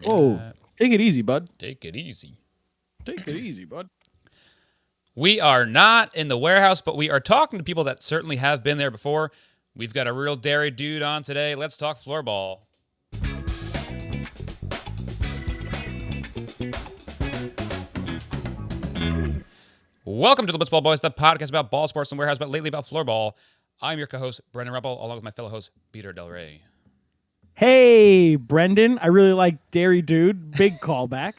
Whoa, take it easy, bud. Take it easy. Take it easy, bud. We are not in the warehouse, but we are talking to people that certainly have been there before. We've got a real dairy dude on today. Let's talk floorball. Welcome to the Blitzball Boys, the podcast about ball sports and warehouse, but lately about floorball. I'm your co-host, Brendan Ruppel, along with my fellow host, Peter Del Rey. Hey, Brendan. I really like Dairy Dude. Big callback.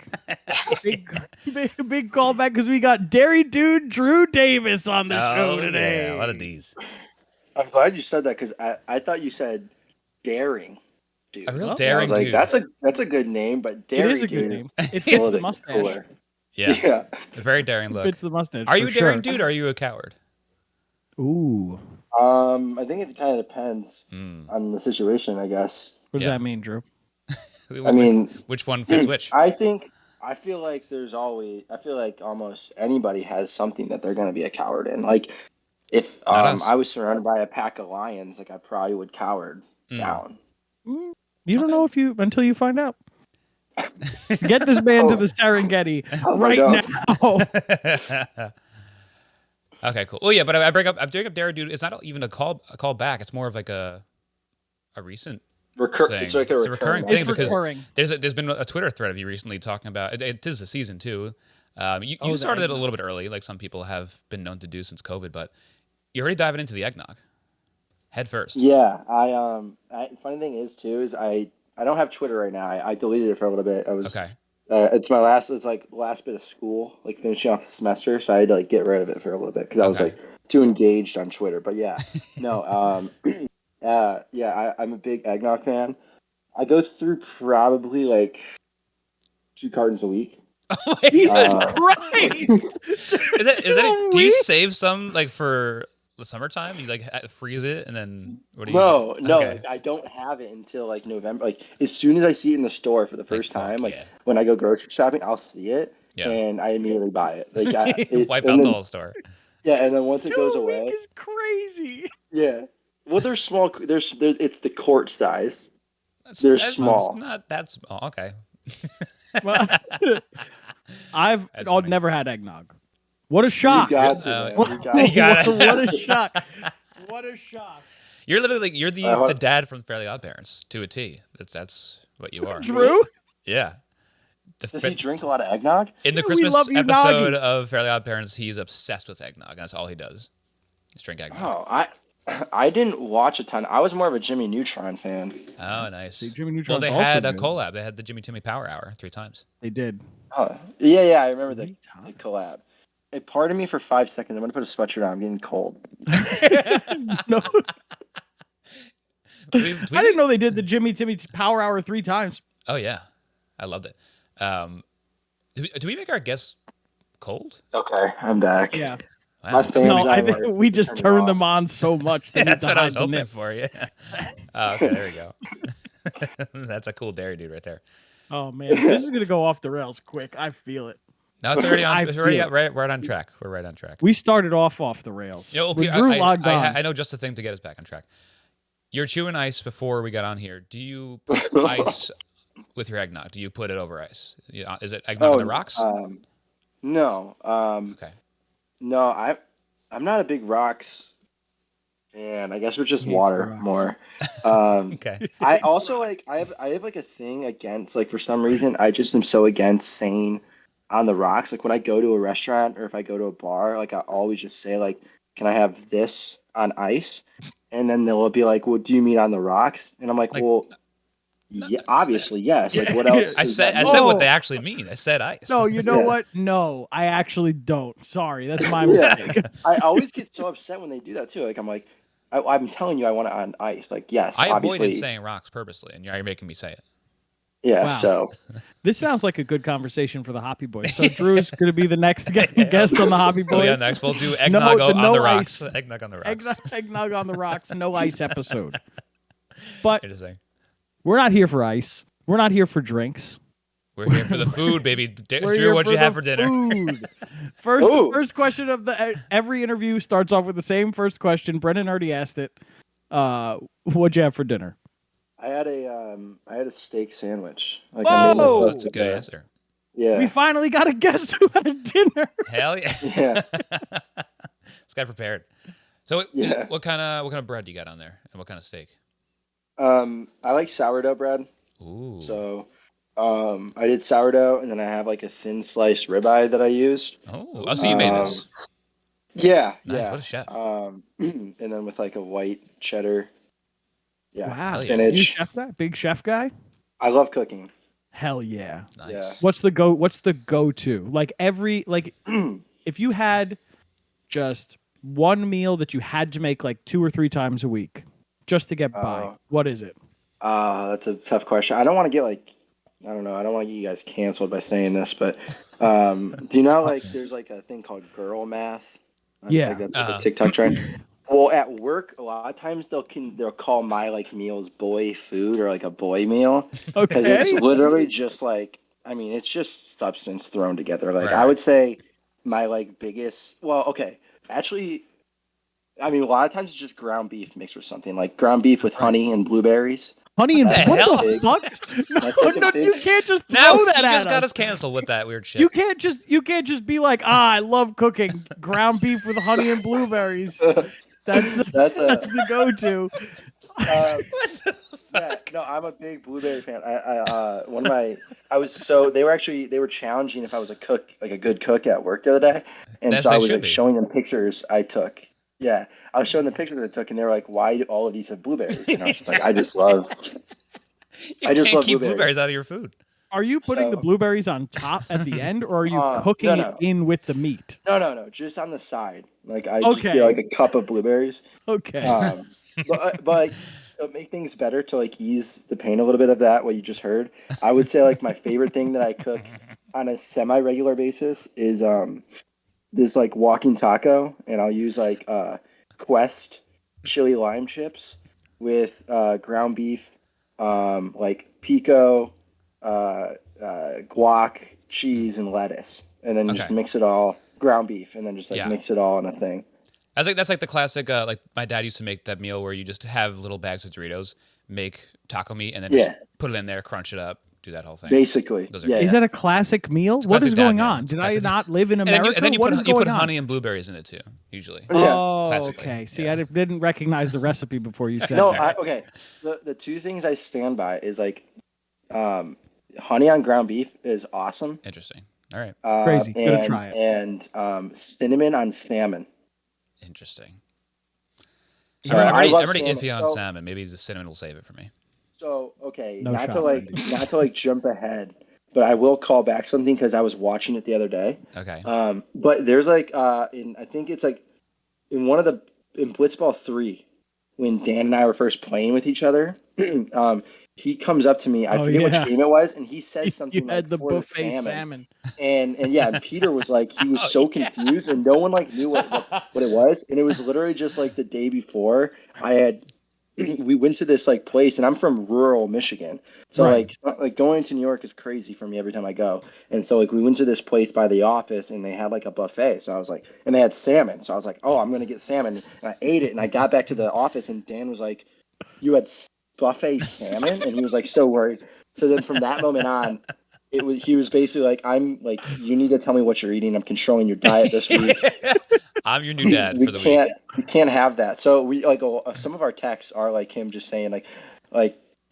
big callback because we got Dairy Dude Drew Davis on the show today. Yeah, a lot of D's. I'm glad you said that because I thought you said daring dude. A real Well, daring I was dude. like, that's a good name, but It dairy is a good dude name. is It a fits little the bit mustache. cooler. Yeah. A very daring look. Fits the mustache. Are you a for daring sure. dude or are you a coward? Ooh. I think it kind of depends Mm. on the situation, I guess. What does Yeah. that mean, Drew? I mean, which one fits which? I feel like almost anybody has something that they're going to be a coward in. Like if Not us. I was surrounded by a pack of lions, like I probably would coward down. You don't know until you find out. Get this man to the Serengeti right now. Okay, cool. Well, yeah, but I'm doing up Dairy Dude. It's not even a call back. It's more of like a recent thing. It's like a recurring thing thing because recurring. there's been a Twitter thread of you recently talking about it is the season too. You started it a little bit early, like some people have been known to do since COVID, but you're already diving into the eggnog head first. Yeah, funny thing is too is I don't have Twitter right now. I deleted it for a little bit. I was Okay. It's my last bit of school, like finishing off the semester, so I had to like get rid of it for a little bit because I was like too engaged on Twitter. But yeah, no, I'm a big eggnog fan. I go through probably like 2 cartons a week. Jesus Christ! Do you save some like for the summertime? You like freeze it and then what do you? No, Okay. like, I don't have it until like November. Like as soon as I see it in the store for the first time, like when I go grocery shopping, I'll see it and I immediately buy it. Like wipe out the whole store. Yeah, and then once it goes 2 away, weeks is crazy. Yeah, well, they're small. It's the quart size. They're small. Not that small. Okay. I've never had eggnog. What a shock! You got to, what a shock! What a shock! You're literally like the dad from Fairly Odd Parents to a T. That's what you are. Drew? Yeah. Does he drink a lot of eggnog? In the Christmas episode of Fairly Odd Parents, he's obsessed with eggnog. That's all he does. Just drink eggnog. Oh, I didn't watch a ton. I was more of a Jimmy Neutron fan. Oh, nice. See, Jimmy Neutron's they had a collab. They had the Jimmy Timmy Power Hour 3 times. They did. Oh, yeah, I remember the collab. Hey, pardon me for 5 seconds. I'm going to put a sweatshirt on. I'm getting cold. No. I didn't know they did the Jimmy Timmy Power Hour 3 times. Oh, yeah. I loved it. Do we make our guests cold? Okay, I'm back. Yeah. Wow. No, I think we just turned them on so much. That's what I was hoping for. Yeah. Okay, there we go. That's a cool dairy dude right there. Oh man, this is gonna go off the rails quick. I feel it. No, it's already on. It's already right on track. We're right on track. We started off the rails. Drew logged on. I know just the thing to get us back on track. You're chewing ice before we got on here. Do you put ice with your eggnog? Do you put it over ice? Is it eggnog on the rocks? No. Okay. No, I'm not a big rocks fan. I guess we're just water more. Okay. I also I have like a thing against, like, for some reason I just am so against saying on the rocks. Like when I go to a restaurant or if I go to a bar, like I always just say like, can I have this on ice? And then they'll be like, well, do you mean on the rocks? And I'm like well, yeah, obviously yes. Like what else? I said what they actually mean. I said ice. No, you know what? No, I actually don't. Sorry, that's my mistake. I always get so upset when they do that too. Like I'm like, I'm telling you, I want it on ice. Like yes, I obviously. avoided saying rocks purposely, and you're making me say it. Yeah. Wow. So this sounds like a good conversation for the Hoppy Boys. So Drew's going to be the next guest on the Hoppy Boys. Yeah, next we'll do eggnog on the rocks. Ice. Eggnog on the rocks. Eggnog on the rocks. No ice episode. But Interesting. We're not here for ice. We're not here for drinks. We're here for the food, baby. Drew, what'd you have for dinner? Food. First question of every interview starts off with the same first question. Brendan already asked it. What'd you have for dinner? I had a steak sandwich. Like I made Oh, myself that's a like good a answer. We yeah finally got a guest who had dinner. Hell yeah. yeah This guy prepared. So yeah. what kind of bread you got on there, and what kind of steak? I like sourdough bread, Ooh. so I did sourdough, and then I have like a thin sliced ribeye that I used. Oh. Oh, so you made Um, this. yeah, Nice. yeah. What a chef. And then with like a white cheddar, yeah, Hell Wow. yeah. You spinach. chef guy? Big chef guy? I love cooking. Hell yeah. Yeah. Nice. What's the go-to? Like if you had just one meal that you had to make like 2 or 3 times a week just to get by, uh, what is it? that's a tough question. I don't want to get like, I don't know. I don't want to get you guys canceled by saying this, but do you know like there's like a thing called girl math? Like Yeah. that's like a Uh-huh. TikTok trend. Well, at work, a lot of times they'll call my like meals boy food or like a boy meal because it's Okay. literally just like I mean it's just substance thrown together. Like Right, I right. would say my like biggest well okay actually I mean a lot of times it's just ground beef mixed with something like ground beef with Right. honey and blueberries. Honey What the and That's like what a hell? the big. fuck? No, That's like a no, big. you can't just Now throw that you at just got us. us canceled with that weird You shit. can't just be like, I love cooking ground beef with honey and blueberries. That's the That's that's a. the go-to. Um, What the Yeah, fuck? no, I'm a big blueberry fan. One of my, I was so they were challenging if I was a cook, like a good cook at work the other day, and As so I they was should like be. showing them pictures I took. Yeah, I was showing them pictures I took, and they were like, "Why do all of these have blueberries?" And I was just like, You I just can't love keep blueberries blueberries." out of your food. Are you putting the So, blueberries on top at the end, or are you no, cooking it no, in with the meat? no, just on the side. Like I just get Okay. like a cup of blueberries. Okay. Um, but like, to make things better, to like ease the pain a little bit of that, what you just heard, I would say like my favorite thing that I cook on a semi-regular basis is this like walking taco, and I'll use like Quest chili lime chips with ground beef, like pico, guac, cheese, and lettuce, and then just Okay. mix it all ground beef, and then just like Yeah. mix it all in a thing. That's like the classic. Like my dad used to make that meal where you just have little bags of Doritos, make taco meat, and then just Yeah, put it in there, crunch it up, do that whole thing. basically. Those are Yeah, good. Is yeah. that a classic meal? It's a What is classic dad going meal. on? It's a Did I classic. not live in And then America? you What is put going on? honey and blueberries in it too. Usually, Yeah. Oh, classically. okay. See, I Yeah. didn't recognize the recipe before you said No, that. okay. The two things I stand by is like um, honey on ground beef is awesome, Interesting. All right. Crazy. Gonna try it. and cinnamon on salmon. Interesting. So I'm I already love salmon. iffy on salmon. Maybe the cinnamon will save it for me. So okay, No shot, Brendan. not to like jump ahead, but I will call back something because I was watching it the other day. Okay. But there's like in I think it's like in one of the in Blitzball 3 when Dan and I were first playing with each other. He comes up to me. I Oh forget which yeah. game it was, and he says You something like had the for the buffet salmon. salmon. And yeah, and Peter was like he was Oh so yeah. confused, and no one like knew what it was, and it was literally just like the day before I had we went to this like place, and I'm from rural Michigan, so Right. like going to New York is crazy for me every time I go. And so like we went to this place by the office, and they had like a buffet. So I was like, and they had salmon. So I was like, oh, I'm gonna get salmon, and I ate it, and I got back to the office, and Dan was like, you had buffet salmon, and he was like so worried. So then from that moment on, it was he was basically like, I'm like, you need to tell me what you're eating. I'm controlling your diet this week. I'm your new dad we for the week. can't have that. So we like some of our texts are like him just saying like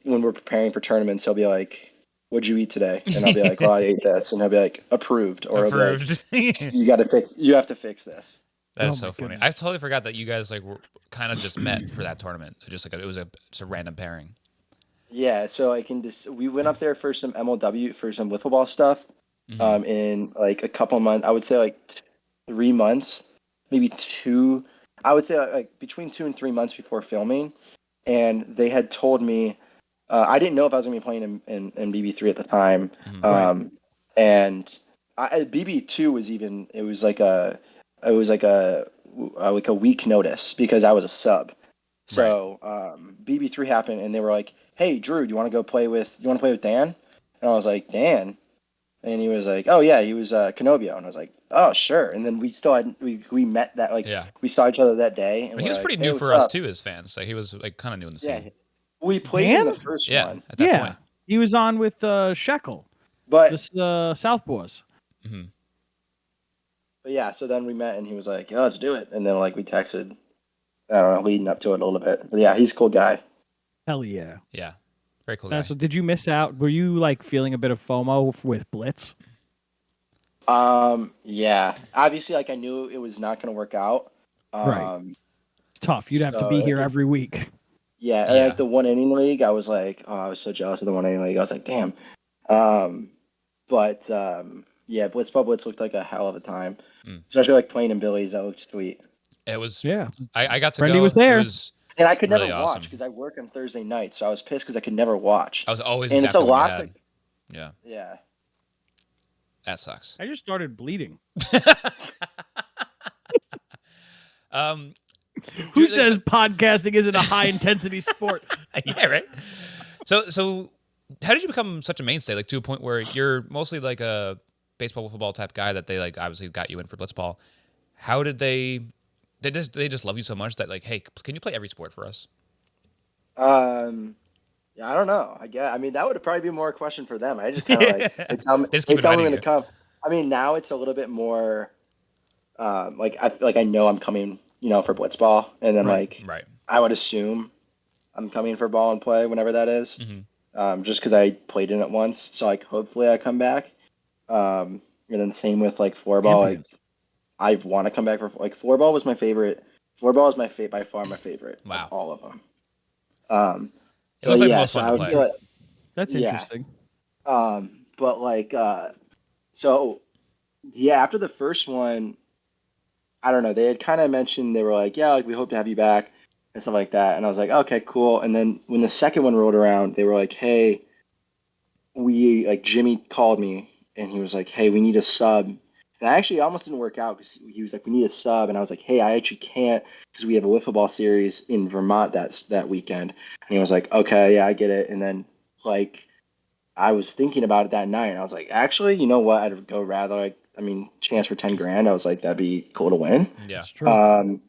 when we're preparing for tournaments, he'll be like, "What'd you eat today?" And I'll be like, "Well, I ate this," and he'll be like, "Approved," or he'll be like, Approved. You have to fix this." That Oh is my so funny. I goodness. totally forgot that you guys like were kind of just met for that tournament. Just like it was just a random pairing. Yeah, so I can just we went up there for some MLW for some wiffle ball stuff. Hmm. In like a couple months, I would say like 3 months, maybe two. I would say like between 2 and 3 months before filming, and they had told me I didn't know if I was gonna be playing in BB3 at the time, Hmm. Right. and BB2 was even it was like a week notice because I was a sub. Right. So BB3 happened, and they were like, "Hey, Drew, do you want to play with Dan?" And I was like, "Dan." And he was like, "Oh yeah, he was Canobio," and I was like, "Oh sure." And then we still had we met that like Yeah. we saw each other that day, and But he we're was like, pretty "Hey, new what's for us up?" too as fans. Like he was like kind of new in the Yeah, scene. We played in Dan? the first Yeah, one, at that Yeah, point. he was on with Shekel, but the Southpaws. Hmm. But yeah, so then we met and he was like, "Yeah, let's do it." And then like we texted, I don't know, leading up to it a little bit. But yeah, he's a cool guy. Hell yeah. Yeah, very cool guy. So did you miss out? Were you like feeling a bit of FOMO with Blitz? Yeah. Obviously, like I knew it was not going to work out. Right. Um, It's tough. You'd have to so be like here every week. yeah, and like Yeah, the one inning league, I was like, oh, I was so jealous of the one inning league. I was like, damn. Um, but yeah, Blitz looked like a hell of a time, mm. especially like playing in Billy's. That looked sweet. It was. Yeah. I got to Brendy was go. It there. was And I could never really watch awesome. because I work on Thursday night, so I was pissed because I could never watch. I was always And it's a exactly when you lot had. to, Yeah, yeah. that sucks. I just started bleeding. Um, Who Drew, says podcasting isn't a high intensity sport? yeah, right. So, how did you become such a mainstay? Like to a point where you're mostly like a baseball, football type guy that they like obviously got you in for blitzball. How did they? They just love you so much that like, hey, can you play every sport for us? Um, yeah, I don't know. I mean, that would probably be more a question for them. I just kind of like They they tell me just they keep tell me inviting when to you. come. I mean, now it's a little bit more like I know I'm coming, for blitzball, and then Right. like Right. I would assume I'm coming for ball and play whenever that is, Hmm. just because I played in it once. So like hopefully I come back. And then same with like floorball. Like Champion. I want to come back for like floorball was my favorite. Floorball is by far my favorite of Wow. all of them. Um, It but looks like the yeah, most so fun I to would play. feel like That's yeah. interesting. But like so yeah, after the first one, I don't know, they had kind of mentioned they were like, yeah, like we hope to have you back and stuff like that. And I was like, okay, cool. And then when the second one rolled around, they were like, hey, we like Jimmy called me and he was like, hey, we need a sub. And I actually almost didn't work out because he was like, we need a sub, and I was like, hey, I actually can't because we have a wiffle ball series in Vermont that weekend. And he was like, okay, yeah, I get it. And then like I was thinking about it that night, and I was like, actually, you know what? I'd go rather like, I mean, chance for 10 grand. I was like, that'd be cool to win. Yeah. It's true.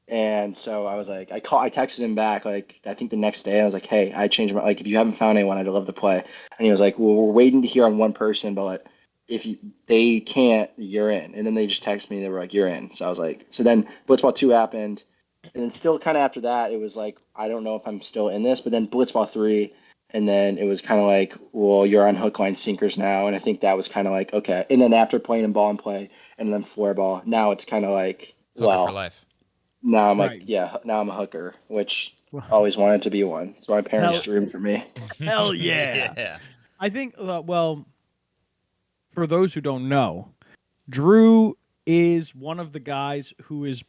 And so I was like, I texted him back, like, I think the next day, I was like, hey, I changed my, like, if you haven't found anyone, I'd love to play. And he was like, well, we're waiting to hear on one person, but like, if they can't, you're in. And then they just texted me, they were like, you're in. So I was like, so then Blitzball 2 happened. And then still kind of after that, it was like, I don't know if I'm still in this, but then Blitzball 3. And then it was kind of like, well, you're on hook, line, sinkers now. And I think that was kind of like, okay. And then after playing in ball and play and then floorball, now it's kind of like, Hooker for well, life. now I'm like, Right. yeah, now I'm a hooker, which always wanted to be one. So my parents Hell, dreamed for me. hell yeah. Yeah. I think, well, for those who don't know, Drew is one of the guys who is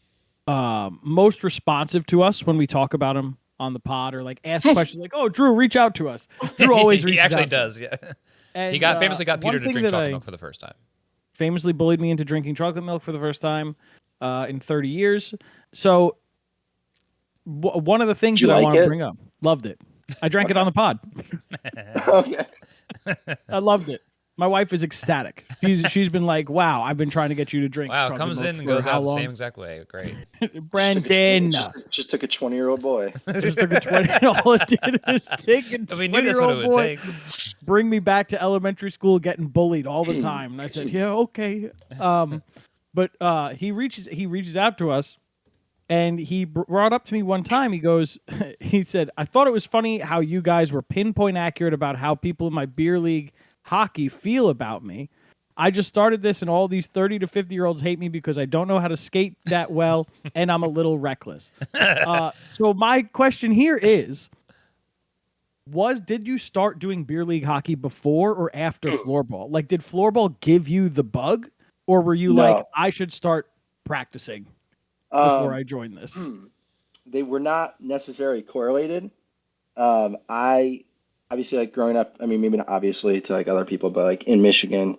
most responsive to us when we talk about him on the pod or like ask questions like, "Oh, Drew, reach out to us." Drew always He reaches actually out to us. does. Yeah. And He famously got Peter one to thing drink that chocolate I milk for the first time. famously bullied me into drinking chocolate milk for the first time in 30 years. So one of the things Did you that I like want to it? bring up, loved it. I drank it on the pod. Okay. I loved it. My wife is ecstatic. She's been like, "Wow, I've been trying to get you to drink Wow, chocolate comes milk in and for goes how out the same long?" exact way. Great. Brendan Just took a 20-year-old boy. just took a 20. All it did was take a I mean, knew that's what it 20-year-old would boy, take. bring me back to elementary school, getting bullied all the time. And I said, "Yeah, okay." But he reaches out to us, and he brought up to me one time. He goes, he said, "I thought it was funny how you guys were pinpoint accurate about how people in my beer league hockey feel about me. I just started this, and all these 30 to 50-year-olds hate me because I don't know how to skate that well, and I'm a little reckless." So my question here is, did you start doing beer league hockey before or after floorball? Like, did floorball give you the bug, or were you like, No. I should start practicing before I Um, join this? they were not necessarily correlated. I obviously like growing up. I mean, maybe not obviously to like other people, but like in Michigan,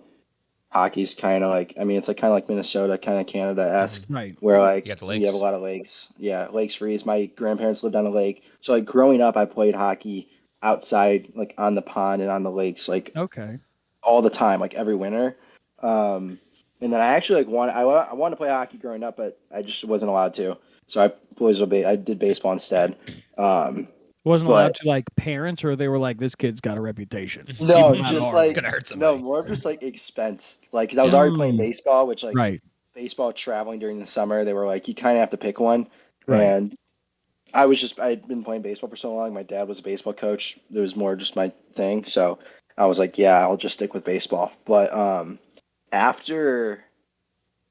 hockey's kind of like. I mean, it's like kind of like Minnesota, kind of Canada-esque, Right. where You got like the you have a lakes. lot of lakes. Yeah, lakes freeze. My grandparents lived on a lake, so like growing up, I played hockey outside, like on the pond and on the lakes, like Okay. all the time, like every winter. Um, and then I actually like I wanted to play hockey growing up, but I just wasn't allowed to. So I did baseball instead. Um, Wasn't allowed but to like parents, or they were like, this kid's got a reputation. Keep no, him out of just Harvard. like Gonna hurt no, somebody. more of just like expense. Like 'cause I was Yeah. already playing baseball, which like Right. baseball traveling during the summer, they were like you kind of have to pick one, Right. and I'd been playing baseball for so long. My dad was a baseball coach. It was more just my thing, so I was like, yeah, I'll just stick with baseball. But after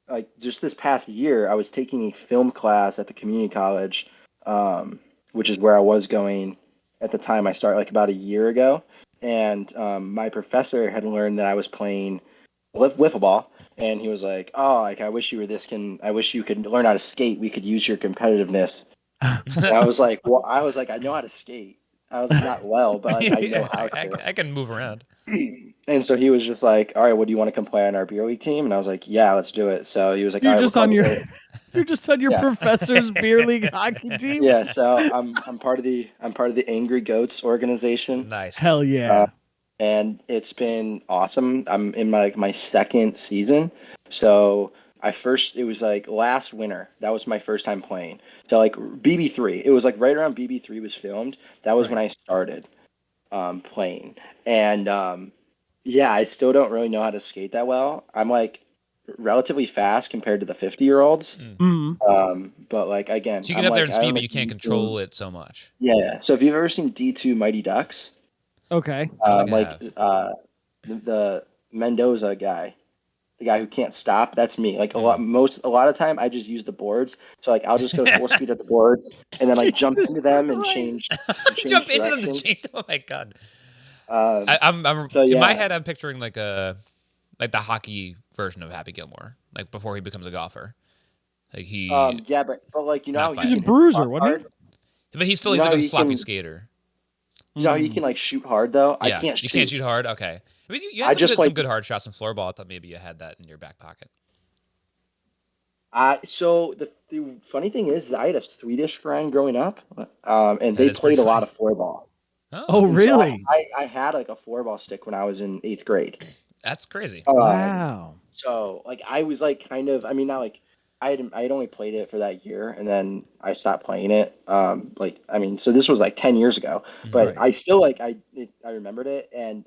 like just this past year, I was taking a film class at the community college, which is where I was going at the time I started, like about a year ago. And my professor had learned that I was playing wiffle ball, and he was like, "Oh, like I wish you were this can. I wish you could learn how to skate. We could use your competitiveness." And I was like, "Well, I was like, I know how to skate. I was like, not well, but like I know Yeah, how to." I can move around. And so he was just like, "All right, what do you want to come play on our beer league team?" And I was like, "Yeah, let's do it." So he was like, "All You're right, we're just called on the your A." you're just on your Yeah, professor's beer league hockey team. yeah. So I'm part of the Angry Goats organization, Nice. Hell uh, yeah. and it's been awesome. I'm in my second season, so it was like last winter. That was my first time playing. So like BB3, it was like right around BB3 was filmed. That was when Right. I started playing, and yeah, I still don't really know how to skate that well. I'm like relatively fast compared to the 50-year-olds. Mm. Mm. But like again, So you get I'm up there like in I speed, don't know but if you can't you've seen, control it so much. yeah. So if you've ever seen D2 Mighty Ducks, Okay. I don't think I like have. the Mendoza guy, the guy who can't stop, that's me. Like Mm. a lot of time I just use the boards. So like I'll just go full speed at the boards and then like jump Jesus into them and Christ. change Jump into them to direction. change. Oh my god. Um I'm so in my yeah. head. I'm picturing like the hockey version of Happy Gilmore, like before he becomes a golfer. Like he Yeah, but like you know not how He's he a can fighting, hit the bruiser, puck wasn't hard? he? but he's still You know like how a he sloppy can skater. Mm. like shoot hard though? I Yeah, can't you can't shoot. shoot hard. Okay, I mean you had I just some play good hard shots in floorball. I thought maybe you had that in your back pocket. so the funny thing is I had a Swedish friend growing up, and That they is pretty played a lot funny. of floorball. Oh, Oh, And so really? I had like a floorball stick when I was in eighth grade. that's crazy. Um, Wow. so like I was like kind of I mean not like I had only played it for that year and then I stopped playing it. Like I mean so this was like 10 years ago, Mhm. but Right. I still like I remembered it and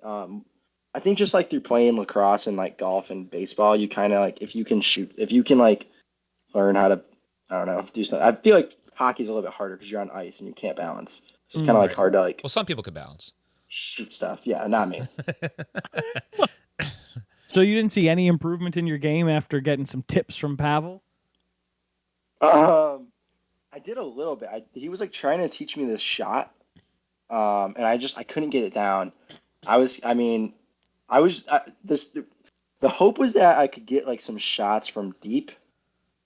I think just like through playing lacrosse and like golf and baseball, you kind of like if you can like learn how to I don't know do something. I feel like hockey's a little bit harder because you're on ice and you can't balance, so it's kind of Mm. like Right. hard to like Well, some people could balance. shoot stuff. Yeah, not me. So you didn't see any improvement in your game after getting some tips from Pavel? Um, I did a little bit. He was like trying to teach me this shot, and I couldn't get it down. I mean, I was this the hope was that I could get like some shots from deep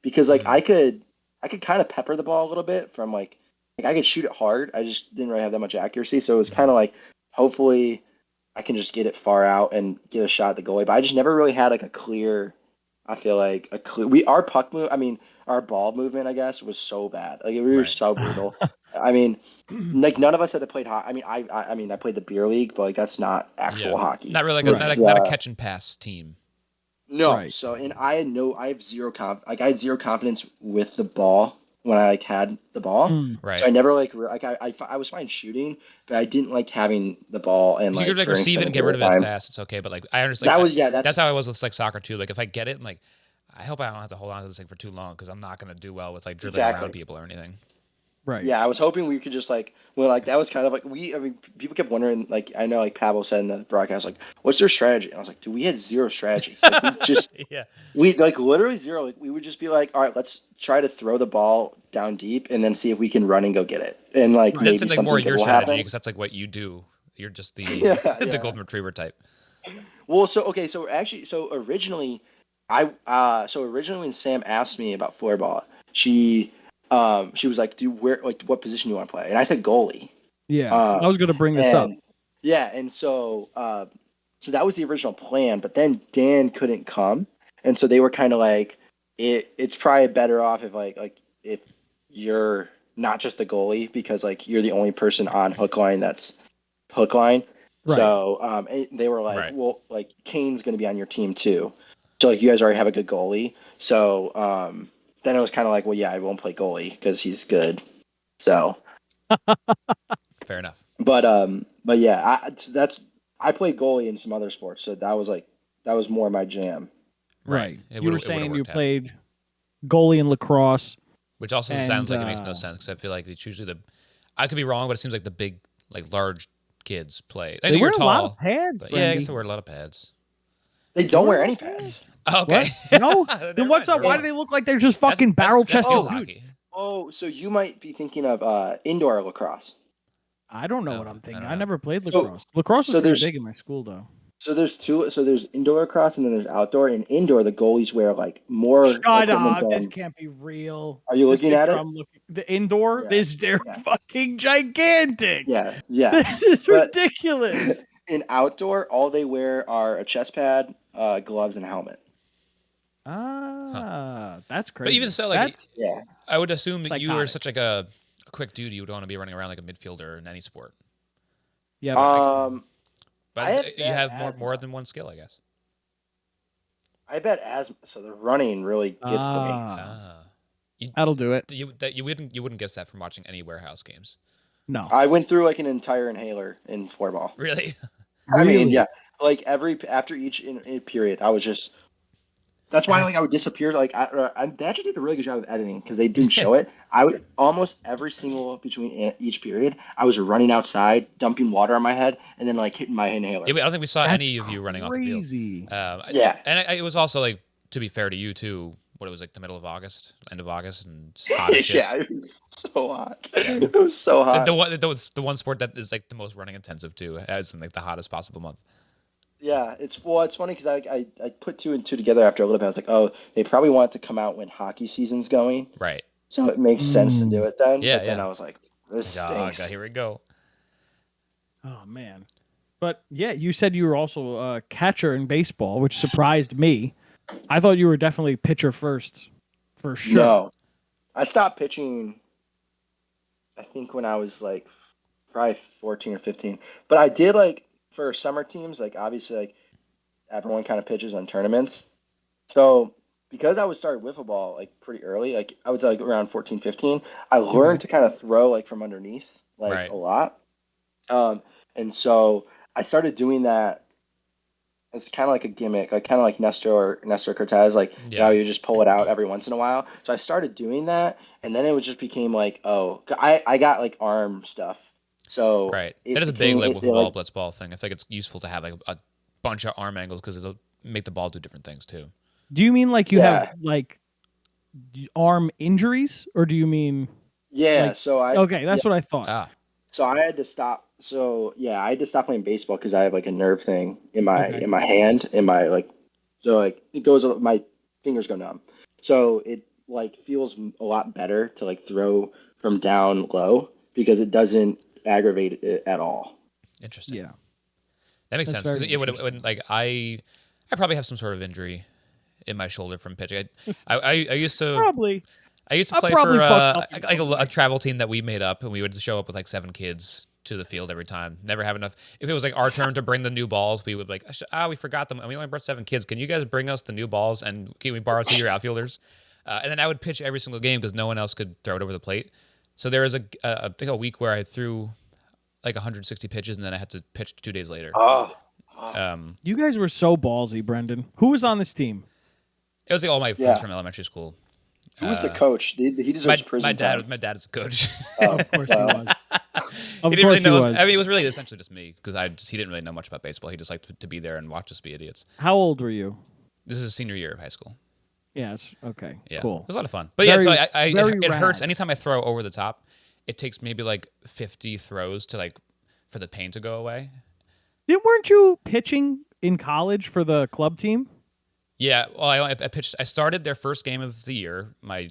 because like Mm. I could kind of pepper the ball a little bit from like I could shoot it hard. I just didn't really have that much accuracy, so it was kind Mhm. of like hopefully I can just get it far out and get a shot at the goalie. But I just never really had like a clear. I feel like a clear. Our puck move. I mean, our ball movement. I guess was so bad. Like we were Right. so brutal. I mean, like none of us had played hockey. I mean, I mean, I played the beer league, but like that's not Yeah. actual hockey. Not really like Right. It's not a catch and pass team. no. Right. So and I have zero I had zero confidence with the ball when I like had the ball. Mm. So Right. I never like I was fine shooting, but I didn't like having the ball and If you could like like for an receive it and extended get rid period of of it time. fast, it's okay. But like I understand, That like was yeah. that's how I was with like soccer too. Like if I get it, I'm like, I hope I don't have to hold on to this thing for too long because I'm not gonna do well with like dribbling around Exactly. people or anything. Right. Yeah, I was hoping we could just like well like that was kind of like I mean people kept wondering like I know like Pavel said in the broadcast like what's their strategy? And I was like, dude, we had zero strategy. Like Yeah. we like literally zero. Like we would just be like, all right, let's try to throw the ball down deep and then see if we can run and go get it. And like Right. That's maybe something more something good your will strategy happen. because that's like what you do. You're just the Yeah, the yeah. golden retriever type. Well, so okay, so actually, so originally when Sam asked me about floorball, she was like, "Do where like what position do you want to play?" And I said goalie. Yeah. I was Um, going to bring this up. and yeah, and so that was the original plan, but then Dan couldn't come, and so they were kind of like, it's probably better off if like if you're not just the goalie because like you're the only person on hook line that's hook line. Right. So they were like, Right. well, like Kane's going to be on your team too. So like you guys already have a good goalie. So then it was kind of like, well, yeah, I won't play goalie because he's good. So Fair enough. But yeah, I played goalie in some other sports, so that was more my jam. Right. You were It would have saying you worked out. played goalie in lacrosse. Which also And sounds like it makes no sense because I feel like it's usually I could be wrong, but it seems like the big, like large kids play. I they know you're wear a lot of tall, pads, but yeah, I guess Brendy. they wear a lot of pads. They They don't wear a wear lot any of pads. Okay. What? No? Never Then what's mind, up? never Why do mind. they look like they're just fucking barrel That's chested field dudes? hockey. Oh, so you might be thinking of indoor lacrosse. I don't know Oh, what I'm I thinking. don't I know. never played So lacrosse. Lacrosse was so pretty there's big in my school, though. there's two. So there's indoor lacrosse and then there's outdoor. In indoor, the goalies wear like more Shut equipment up! This than. can't be real. Are you This looking at picture it? I'm looking. The indoor, Yeah, this they're yeah, fucking gigantic. yeah. This is But ridiculous. in outdoor, all they wear are a chest pad, gloves, and a helmet. Huh. That's But even crazy. so, like That's Yeah. I would assume that you are psychotic. such like a quick dude. You would want to be running around like a midfielder in any sport. Yeah, But I have you bad have more asthma. than one skill, I guess. I bet asthma. So the running really gets to me. Ah, you that'll do it. you wouldn't guess that from watching any warehouse games. No, I went through like an entire inhaler in floorball. Really? I mean, really. yeah, like after each in period, I was just. That's why like I would disappear. Like they actually did a really good job of editing because they didn't show it. I would almost every single between each period, I was running outside, dumping water on my head, and then like hitting my inhaler. Yeah, I don't think we saw That's any of you running off the field. crazy. Yeah, It was also like, to be fair to you too, what it was like the middle of August, end of August, and it's hot as shit. yeah, it was so hot. Yeah. It was so hot. The one sport that is like the most running intensive too, as in like the hottest possible month. Yeah, it's funny because I put two and two together after a little bit. I was like, oh, they probably want it to come out when hockey season's going, Right. so it makes sense to do Mm. it then. Yeah, But then yeah. I was like, this Like, stinks. here we go. Oh man. But yeah, you said you were also a catcher in baseball, which surprised me. I thought you were definitely pitcher first, for sure. No, I stopped pitching. I think when I was like probably 14 or 15. But I did like for summer teams, like obviously like everyone kind of pitches on tournaments. So because I would start wiffle ball like pretty early, like I would say like around 14, 15, I Okay. learned to kind of throw like from underneath like Right. a lot. And so I started doing that. It's kind of like a gimmick, like kind of like Nestor Cortez, like Yeah. you just pull it out every once in a while. So I started doing that, and then it would just became like, oh, I got like arm stuff, so Right. That it is a big became like it, wiffle it ball, like blitz ball thing. I feel like it's useful to have like a bunch of arm angles because it'll make the ball do different things too. Do you mean like you have yeah like arm injuries, or do you mean yeah. like? Okay, that's what I thought. Ah, So I had to stop. So yeah, I had to stop playing baseball because I have like a nerve thing in my Okay. hand in my like so like it goes my fingers go numb. So it like feels a lot better to like throw from down low because it doesn't aggravate it at all. interesting. Yeah, That makes that's sense because very it would interesting. like I probably have some sort of injury in my shoulder from pitching. I used to Probably. I play probably for fucked up in like some a way. travel team that we made up, and we would show up with like 7 kids to the field every time. Never have enough. If it was like our turn to bring the new balls, we would like, we forgot them, and we only brought 7 kids. Can you guys bring us the new balls and can we borrow 2 of your outfielders? And then I would pitch every single game because no one else could throw it over the plate. So there was I think a week where I threw like 160 pitches, and then I had to pitch 2 days later. Oh, You guys were so ballsy, Brendan. Who was on this team? It was like all my friends yeah. from elementary school. Who was the coach? He deserves prison time. My dad is a coach. Oh, Of course he well, was. He Of didn't really course he know. was. I mean, it was really essentially just me because he didn't really know much about baseball. He just liked to be there and watch us be idiots. How old were you? This is senior year of high school. Yes. Okay. Yeah, Cool. it was a lot of fun. But Very- yeah, so very it hurts rad. anytime I throw over the top. It takes maybe like 50 throws to like for the pain to go away. Weren't you pitching in college for the club team? Yeah, well, I pitched. I started their first game of the year, my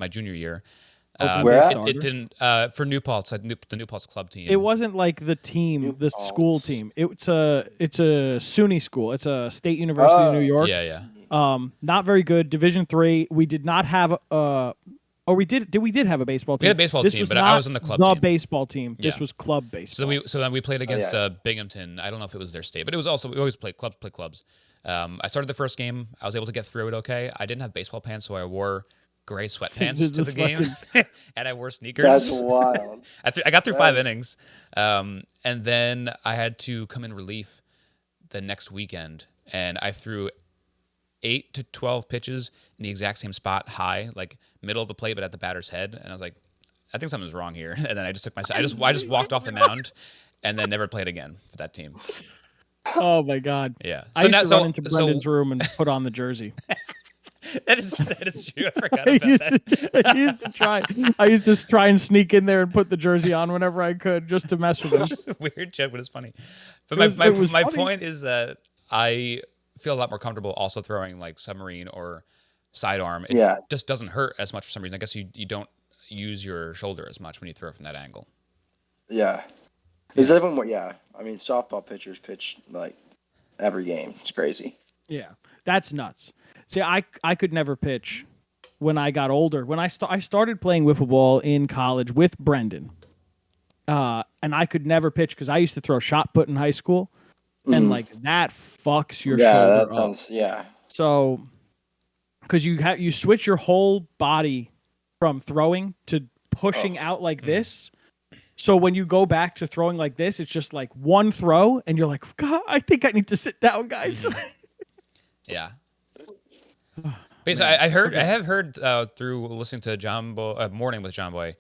junior year. Opening Where day at? starter? It didn't for New Paltz, the New Paltz club team. It wasn't like the team, New the school Paltz. team. It's a SUNY school. It's a State University of New Oh. York. Yeah, yeah. Not very good. Division 3. We did not have we did have a baseball team. We had a baseball This team, was but not I was in the club the team. baseball team. This Yeah. was club baseball. So then we played against yeah. Binghamton. I don't know if it was their state, but it was also we always play clubs. I started the first game. I was able to get through it okay. I didn't have baseball pants, so I wore gray This sweatpants to is the game, fucking- and I wore sneakers. That's wild. I got through 5 Right. innings, and then I had to come in relief the next weekend, and I threw 8 to 12 pitches in the exact same spot, high, like middle of the plate, but at the batter's head, and I was like, I think something's wrong here. And then I just took my, I just walked off the mound, and then never played again for that team. Oh my god. Yeah. I So used now, to run into Brendan's room and put on the jersey. that is true. I forgot I about used, that. I used to try. I used to try and sneak in there and put the jersey on whenever I could, just to mess with him. It's a weird joke, but it's funny. But It was my funny. point is that I feel a lot more comfortable also throwing like submarine or sidearm. It Yeah. just doesn't hurt as much for some reason. I guess you don't use your shoulder as much when you throw from that angle. Yeah. Because everyone, yeah. I mean, softball pitchers pitch like every game. It's crazy. Yeah, that's nuts. See, I could never pitch when I got older. When I started playing wiffle ball in college with Brendan, and I could never pitch because I used to throw shot put in high school, and Mhm. like that fucks your Yeah, shoulder that up. sounds. Yeah. So, because you switch your whole body from throwing to pushing out like this. So when you go back to throwing like this, it's just like one throw, and you're like, God, I think I need to sit down, guys. Yeah. Basically, I have heard through listening to Morning with John Boy,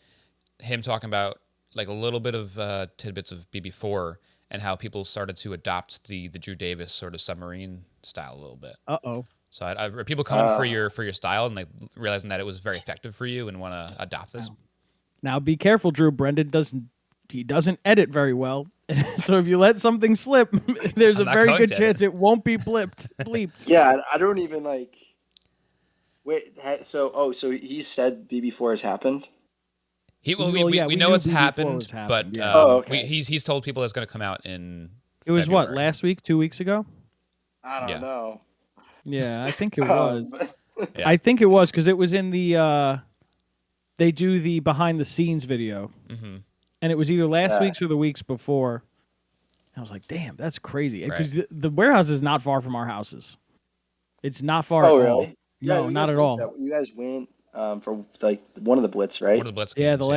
him talking about like a little bit of tidbits of BB4 and how people started to adopt the Drew Davis sort of submarine style a little bit. Uh-oh. So are people coming for your style and like realizing that it was very effective for you and want to adopt this? Now be careful, Drew. Brendan doesn't edit very well. So if you let something slip, there's I'm a not very going good to chance it won't be bleeped. Yeah, I don't even like. Wait, so he said BB4 has happened. We know knew it's BB4 happened, was happened, but yeah. Okay. he's told people it's going to come out in. It was what, February. last week, 2 weeks ago? I don't Yeah. know. Yeah, I think it was. Yeah. I think it was because it was in the they do the behind the scenes video. Mm-hmm. And it was either last Yeah. week's or the weeks before. I was like, damn, that's crazy. Right. Because the warehouse is not far from our houses. It's not far Oh, at really? all. Yeah, No, you not guys at went all. You guys went for like one of the Blitz, right? One of the Blitz Yeah, games.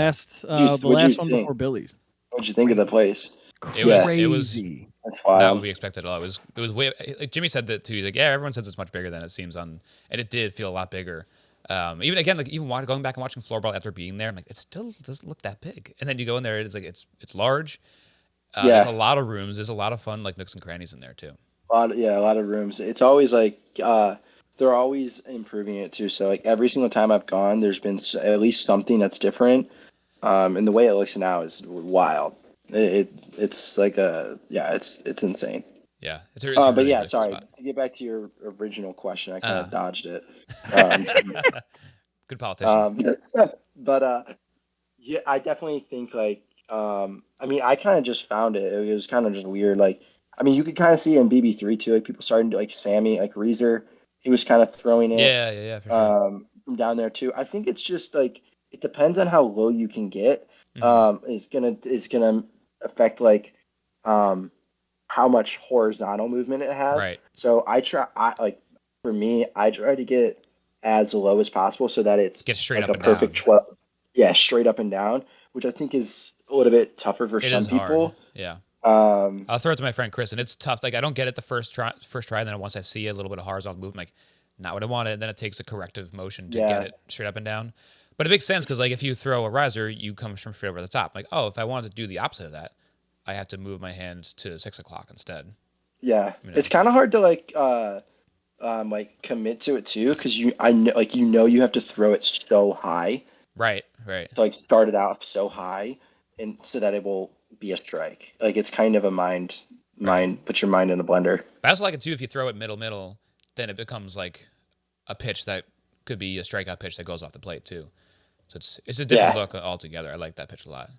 What'd you last one think? before Billy's. What'd you think of the place? It was Crazy. That's not wild. what we expected at all. It was way like Jimmy said that too. He's like, yeah, everyone says it's much bigger than it seems on, and it did feel a lot bigger. Even going back and watching floorball after being there, I'm like, it still doesn't look that big. And then you go in there, it's like it's large. Yeah. There's a lot of rooms. There's a lot of fun like nooks and crannies in there too. A lot of rooms. It's always like they're always improving it too. So like every single time I've gone, there's been at least something that's different. And the way it looks now is wild. It's like it's insane. Yeah, it's a really, but yeah, really cool sorry spot. to get back to your original question, I kind of dodged it. Good politician. But yeah, I definitely think like I mean, I kind of just found it. It was kind of just weird. Like, I mean, you could kind of see it in BB3 too. Like people starting to like Sammy, like Reezer, he was kind of throwing it. Yeah, for sure. From down there too. I think it's just like it depends on how low you can get. Is gonna affect like how much horizontal movement it has. Right. So for me, I try to get as low as possible so that it's Get straight like up a and perfect down. 12. Yeah, straight up and down, which I think is a little bit tougher for It some is people. hard. Yeah. Um, I'll throw it to my friend Chris, and it's tough. Like I don't get it the first try, and then once I see a little bit of horizontal movement, like not what I wanted. And then it takes a corrective motion to get it straight up and down. But it makes sense because like if you throw a riser, you come from straight over the top. Like if I wanted to do the opposite of that, I have to move my hand to 6 o'clock instead. yeah, You know? it's kind of hard to like commit to it too, because I know you have to throw it so high. Right. To like start it out so high, and so that it will be a strike. Like it's kind of a mind. Put your mind in a blender. But I also like it too if you throw it middle, then it becomes like a pitch that could be a strikeout pitch that goes off the plate too. So it's a different look altogether. I like that pitch a lot.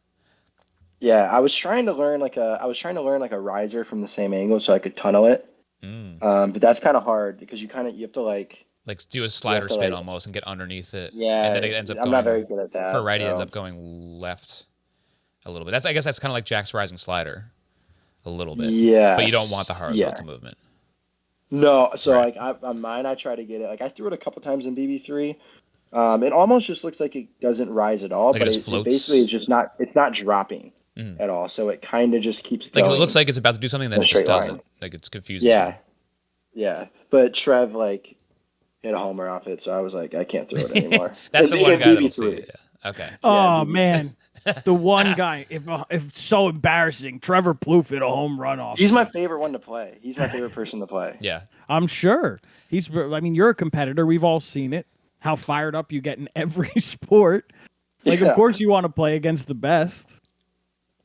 Yeah, I was trying to learn like a riser from the same angle so I could tunnel it. But that's kind of hard because you have to like do a slider spin like, almost and get underneath it. Yeah, and then it ends up I'm going, not very good at that. For a righty, so. ends up going left a little bit. I guess that's kind of like Jack's rising slider a little bit. Yeah, but you don't want the horizontal movement. No, so like on mine, I try to get it. Like I threw it a couple times in BB3, It almost just looks like it doesn't rise at all, Like it but just it basically is floats. just not. It's not dropping Mhm. at all, so it kind of just keeps Like it going looks like it's about to do something, in then a it just straight line. doesn't. Like it confuses you. Yeah, yeah. But Trev like hit a homer off it, so I was like, I can't throw it anymore. That's And, the one and guy that'll see BB3. it. Yeah. Okay. Yeah, Oh BB3. man, the one guy. If it's so embarrassing, Trevor Plouffe hit a home run off He's of my it. favorite one to play. He's my favorite person to play. Yeah. I'm sure he's. I mean, you're a competitor. We've all seen it. How fired up you get in every sport. Like, of Yeah. course, you want to play against the best.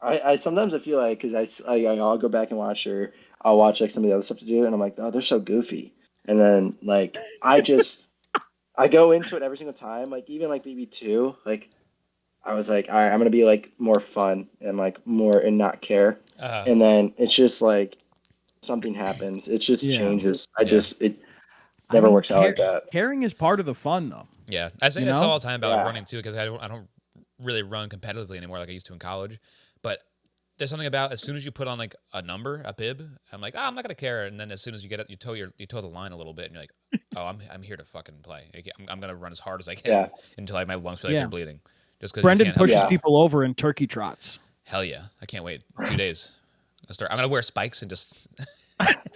I sometimes I feel like because I'll go back and watch or I'll watch like some of the other stuff to do, and I'm like, oh, they're so goofy. And then like I go into it every single time. Like even like BB2, like I was like, all right, I'm gonna be like more fun and like more and not care. Uh, And then it's just like something happens. It just Yeah. changes. yeah. It I never mean, works out like that. caring is part of the fun, though. Yeah. I say You this know? all the time about Yeah. running too, because I don't really run competitively anymore like I used to in college. But there's something about as soon as you put on like a number, a bib, I'm like, oh, I'm not gonna care. And then as soon as you get it, you toe the line a little bit, and you're like, oh, I'm here to fucking play. I'm gonna run as hard as I can Yeah. until my lungs feel like Yeah. they're bleeding. Just because you Brendan can't help pushes yourself. Yeah. people over in turkey trots. Hell yeah, I can't wait. 2 days. I'm gonna wear spikes and just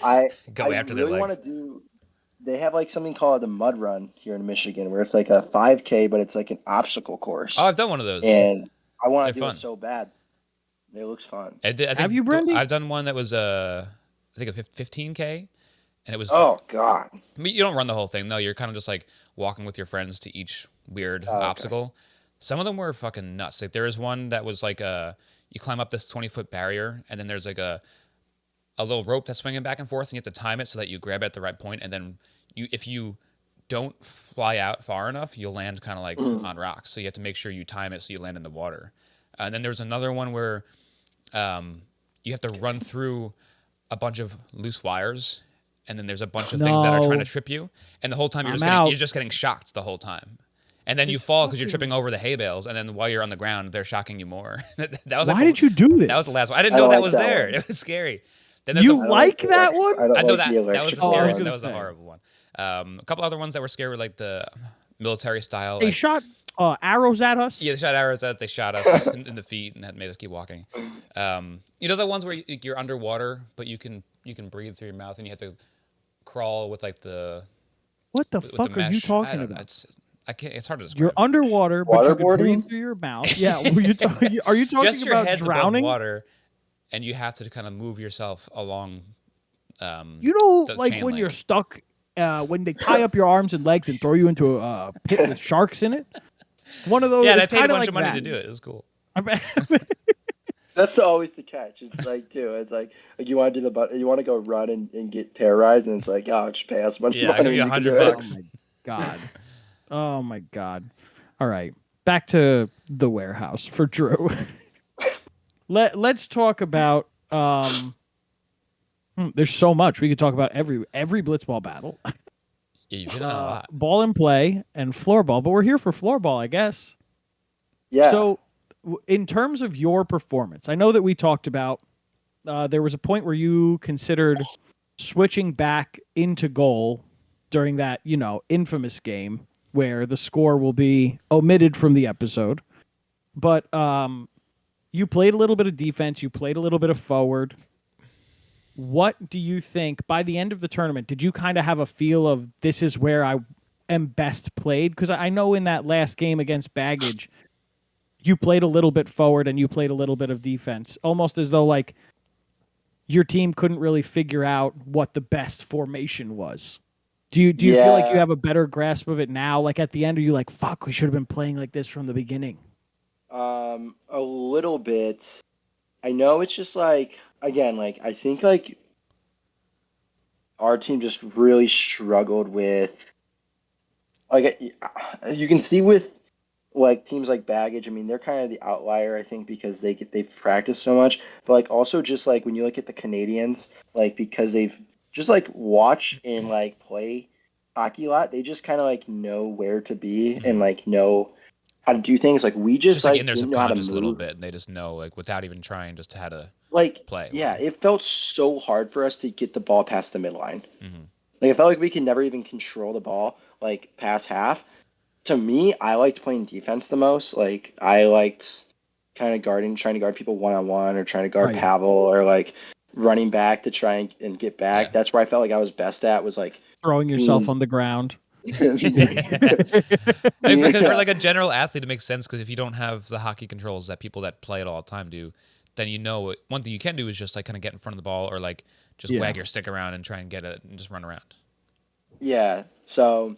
I go after their really want legs. to do. They have like something called the mud run here in Michigan, where it's like a 5K, but it's like an obstacle Oh, course, I've done one of those. and I want They're to do it fun. so bad. It looks fun. I Have think you, Brendy? I've done one that was I think a 15K, and it was. Oh God. I mean, you don't run the whole thing. No, you're kind of just like walking with your friends to each weird Oh, okay. obstacle. Some of them were fucking nuts. Like there was one that was like you climb up this 20-foot barrier, and then there's like a little rope that's swinging back and forth, and you have to time it so that you grab it at the right point, and then if you don't fly out far enough, you'll land kind of like on rocks. So you have to make sure you time it so you land in the water. And then there's another one where you have to run through a bunch of loose wires, and then there's a bunch of things that are trying to No. trip you, and the whole time I'm out. you're just getting shocked the whole time. And then you fall because you're tripping over the hay bales, and then while you're on the ground, they're shocking you more. That was like Why did you do this? that was the last one. I didn't I know don't that like was that there. one. It was scary. Then there's You I a don't like like the that electric. one? I don't I know like the that was the electrical Oh, I was scariest. one. gonna That was the say. horrible one. A couple other ones that were scary were like the military style. They Like shot arrows at us. yeah, they shot arrows at. They shot us in the feet and that made us keep walking. You know the ones where you're underwater, but you can breathe through your mouth and you have to crawl with like the What the with the fuck are you mesh. I talking don't know. about? I can't. It's hard to You're describe. underwater, but you can breathe Waterboarding? through your mouth. Yeah. Are you talking Just your about head's above drowning? water, and you have to kind of move yourself along. You know, The like chain when you're link. stuck, when they tie up your arms and legs and throw you into a pit with sharks in it. One of those. Yeah, and I It's paid a kind of bunch like of money that. to do it. It was cool. That's always the catch. It's like too. It's like you want to do you want to go run and get terrorized, and it's like, oh, just pay us a bunch Yeah, of I'll give money you and you can $100 do it. bucks. God. Oh my God. All right. Back to the warehouse for Drew. Let's talk about there's so much. We could talk about every blitzball battle. Yeah, you've hit on a lot. Ball and play and floorball, but we're here for floorball, I guess. Yeah. So in terms of your performance, I know that we talked about there was a point where you considered switching back into goal during that, infamous game where the score will be omitted from the episode. But you played a little bit of defense, you played a little bit of forward. What do you think by the end of the tournament? Did you kind of have a feel of this is where I am best played? Because I know in that last game against Baggage, you played a little bit forward and you played a little bit of defense, almost as though like your team couldn't really figure out what the best formation was. Do you feel like you Yeah. have a better grasp of it now? Like at the end, are you like, fuck, we should have been playing like this from the beginning? A little bit. I know it's just like again, like I think like our team just really struggled with like you can see with like teams like Baggage. I mean, they're kind of the outlier, I think, because they've practiced so much. But like also just like when you look at the Canadians, like because they've just like watch and like play hockey a lot, they just kind of like know where to be and like know how to do things. Like we It's just just like in like their didn't know how to subconscious a little move. bit, and they just know like without even trying, just how to Like play. yeah, it felt so hard for us to get the ball past the midline. Mm-hmm. Like it felt like we could never even control the ball like past half. to me, I liked playing defense the most. Like I liked kind of guarding, trying to guard people one on one, or trying to guard Right. Pavel, or like running back to try and get back. Yeah. That's where I felt like I was best at. Was like Throwing yourself being on the ground. I mean, because for yeah, like a general athlete, it makes sense because if you don't have the hockey controls that people that play it all the time do, then one thing you can do is just like kind of get in front of the ball or like just Yeah. wag your stick around and try and get it and just run around. yeah. So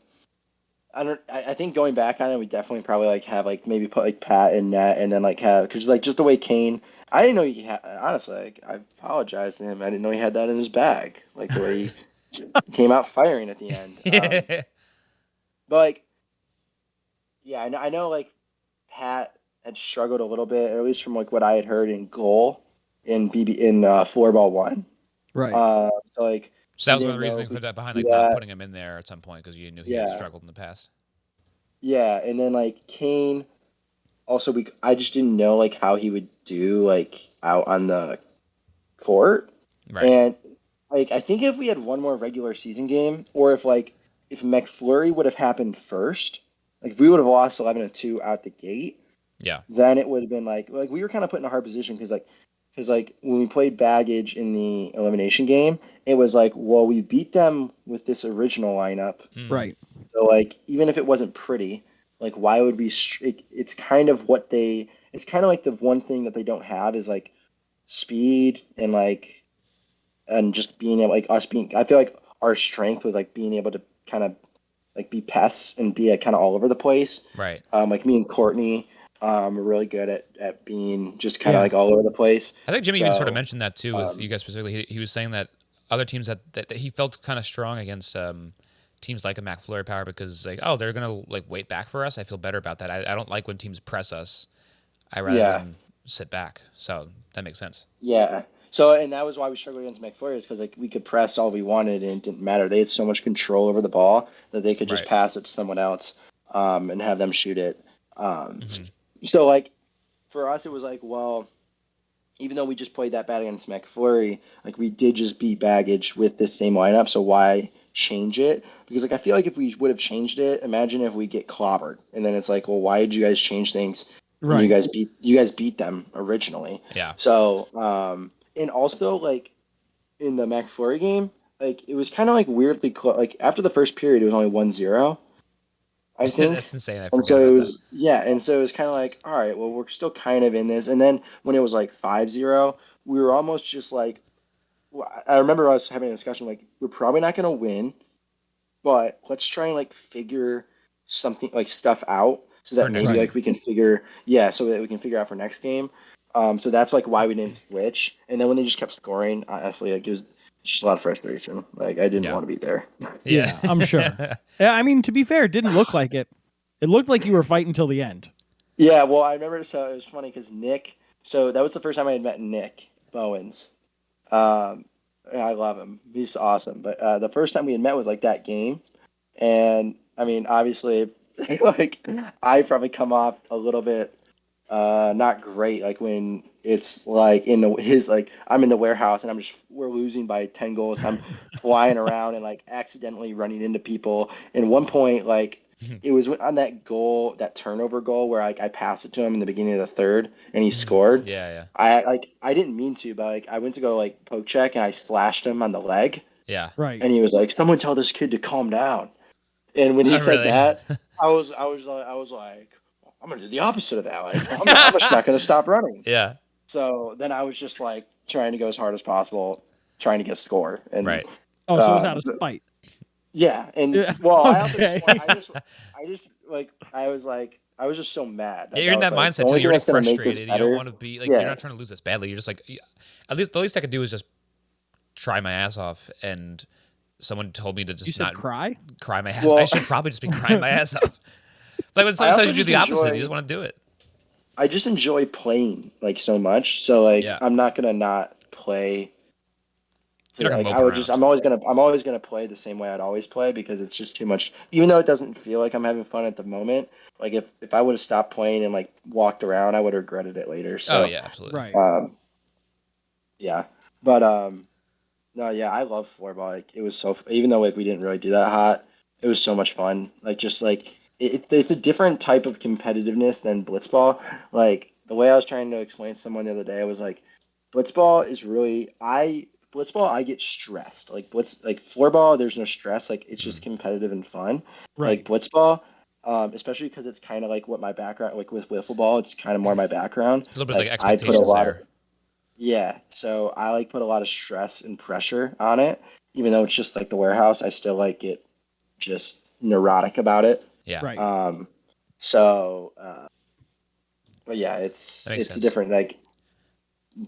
I don't. I think going back on it, we definitely probably like have like maybe put like Pat in net, and then like have because like just the way Kane. I didn't know he had. Honestly, like, I apologize to him. I didn't know he had that in his bag. Like the way he came out firing at the end. But like, yeah, I know like Pat had struggled a little bit, or at least from like what I had heard in goal in floorball one. Right. So like So that we was one of didn't the know reasoning if we for could that behind do like not that. putting him in there at some point because you knew he had Yeah, struggled in the past. yeah, and then like Kane. Also, I just didn't know like how he would do like out on the court, Right. and like I think if we had one more regular season game, or if McFlurry would have happened first, like if we would have lost 11-2 out the gate, Yeah. then it would have been like we were kind of put in a hard position because when we played Baggage in the elimination game, it was like, well, we beat them with this original lineup, Mm. Right. so like even if it wasn't pretty, like why would we? It's kind of what they. It's kind of like the one thing that they don't have is like speed and just being able like us being. I feel like our strength was like being able to kind of like be pests and be kind of all over the place. Right. Like me and Courtney are really good at being just kind of Yeah. like all over the place. I think Jimmy even sort of So mentioned that too with you um, guys specifically. He was saying that other teams that he felt kind of strong against teams like a McFlurry Power because like they're gonna like wait back for us. I feel better about that. I don't like when teams press us. I rather yeah, them sit back. So that makes sense. yeah. So and that was why we struggled against McFlurry is because like we could press all we wanted and it didn't matter. They had so much control over the ball that they could just Right. pass it to someone else and have them shoot it. Um, Hmm. so like for us, it was like, well, even though we just played that bad against McFlurry, like we did just beat Baggage with this same lineup. So why change it? Because like I feel like if we would have changed it, imagine if we get clobbered, and then it's like, well, why did you guys change things? And Right. you guys beat them originally. Yeah. So and also like in the McFlurry game, like it was kind of like weirdly close. Like after the first period, it was only 1-0, I think. That's insane. I And forget so it about that. was, yeah, and so it was kind of like, all right, well, we're still kind of in this. And then when it was like 5-0, we were almost just like, I remember us having a discussion like, we're probably not going to win, but let's try and like figure something like stuff out so For that next maybe Right. game. like we can figure, yeah, so that we can figure out for next game. So that's like why we didn't switch. And then when they just kept scoring, honestly, like it was just a lot of frustration. Like I didn't Yeah. want to be there. Yeah. Yeah. I'm sure. Yeah. I mean, to be fair, it didn't look like it. It looked like you were fighting till the end. Yeah, well, I remember. So it was funny because Nick. So that was the first time I had met Nick Bowens. And I love him. He's awesome. But the first time we had met was like that game, and I mean, obviously, like I probably come off a little bit not great. Like when it's like his like I'm in the warehouse and we're losing by 10 goals. I'm flying around and like accidentally running into people. And one point, like it was on that goal, that turnover goal where I passed it to him in the beginning of the third and he scored. Yeah. Yeah. I didn't mean to, but like I went to go like poke check and I slashed him on the leg. Yeah. Right. And he was like, "Someone tell this kid to calm down." And when he Oh, said really? that, I was like, I'm gonna do the opposite of that. Like, I'm just not gonna stop running. Yeah. So then I was just like trying to go as hard as possible, trying to get score. And Right. Oh, so it was out um, of spite. yeah, and Yeah. well, I also just Okay. want, I just like, I was just so mad. Yeah, Like you're I in was that like, the mindset too. only You're thing already that's gonna make this frustrated. You don't better, want to be like you're yeah, not trying to lose this badly. You're just like "Yeah, at least the least I could do is just try my ass off and someone told me to You just said not cry? cry my ass. I well, should probably just be crying my ass off. Like when I someone tells also you to do just the opposite, you enjoy, just want to do it. I just enjoy playing like so much. So like, Yeah. I'm not gonna not play. So You're not gonna like mope around. I'm always gonna play the same way I'd always play because it's just too much. Even though it doesn't feel like I'm having fun at the moment, like if I would have stopped playing and like walked around, I would have regretted it later. Oh So yeah, absolutely. Right. um yeah, but no, yeah, I love floorball. Like it was so even though like we didn't really do that hot, it was so much fun. Like just like it's a different type of competitiveness than blitzball. Like the way I was trying to explain to someone the other day was like, blitzball is really blitzball I get stressed. Like floorball, there's no stress. Like it's just competitive and fun. Right. Like blitzball, especially because it's kind of like what my background like with wiffle ball. It's kind of more my background. A little bit of like Like I put a expectations lot of there. yeah. So I like put a lot of stress and pressure on it, even though it's just like the warehouse. I still like get just neurotic about it. Yeah, Right. So, but yeah, that makes it's a sense. different like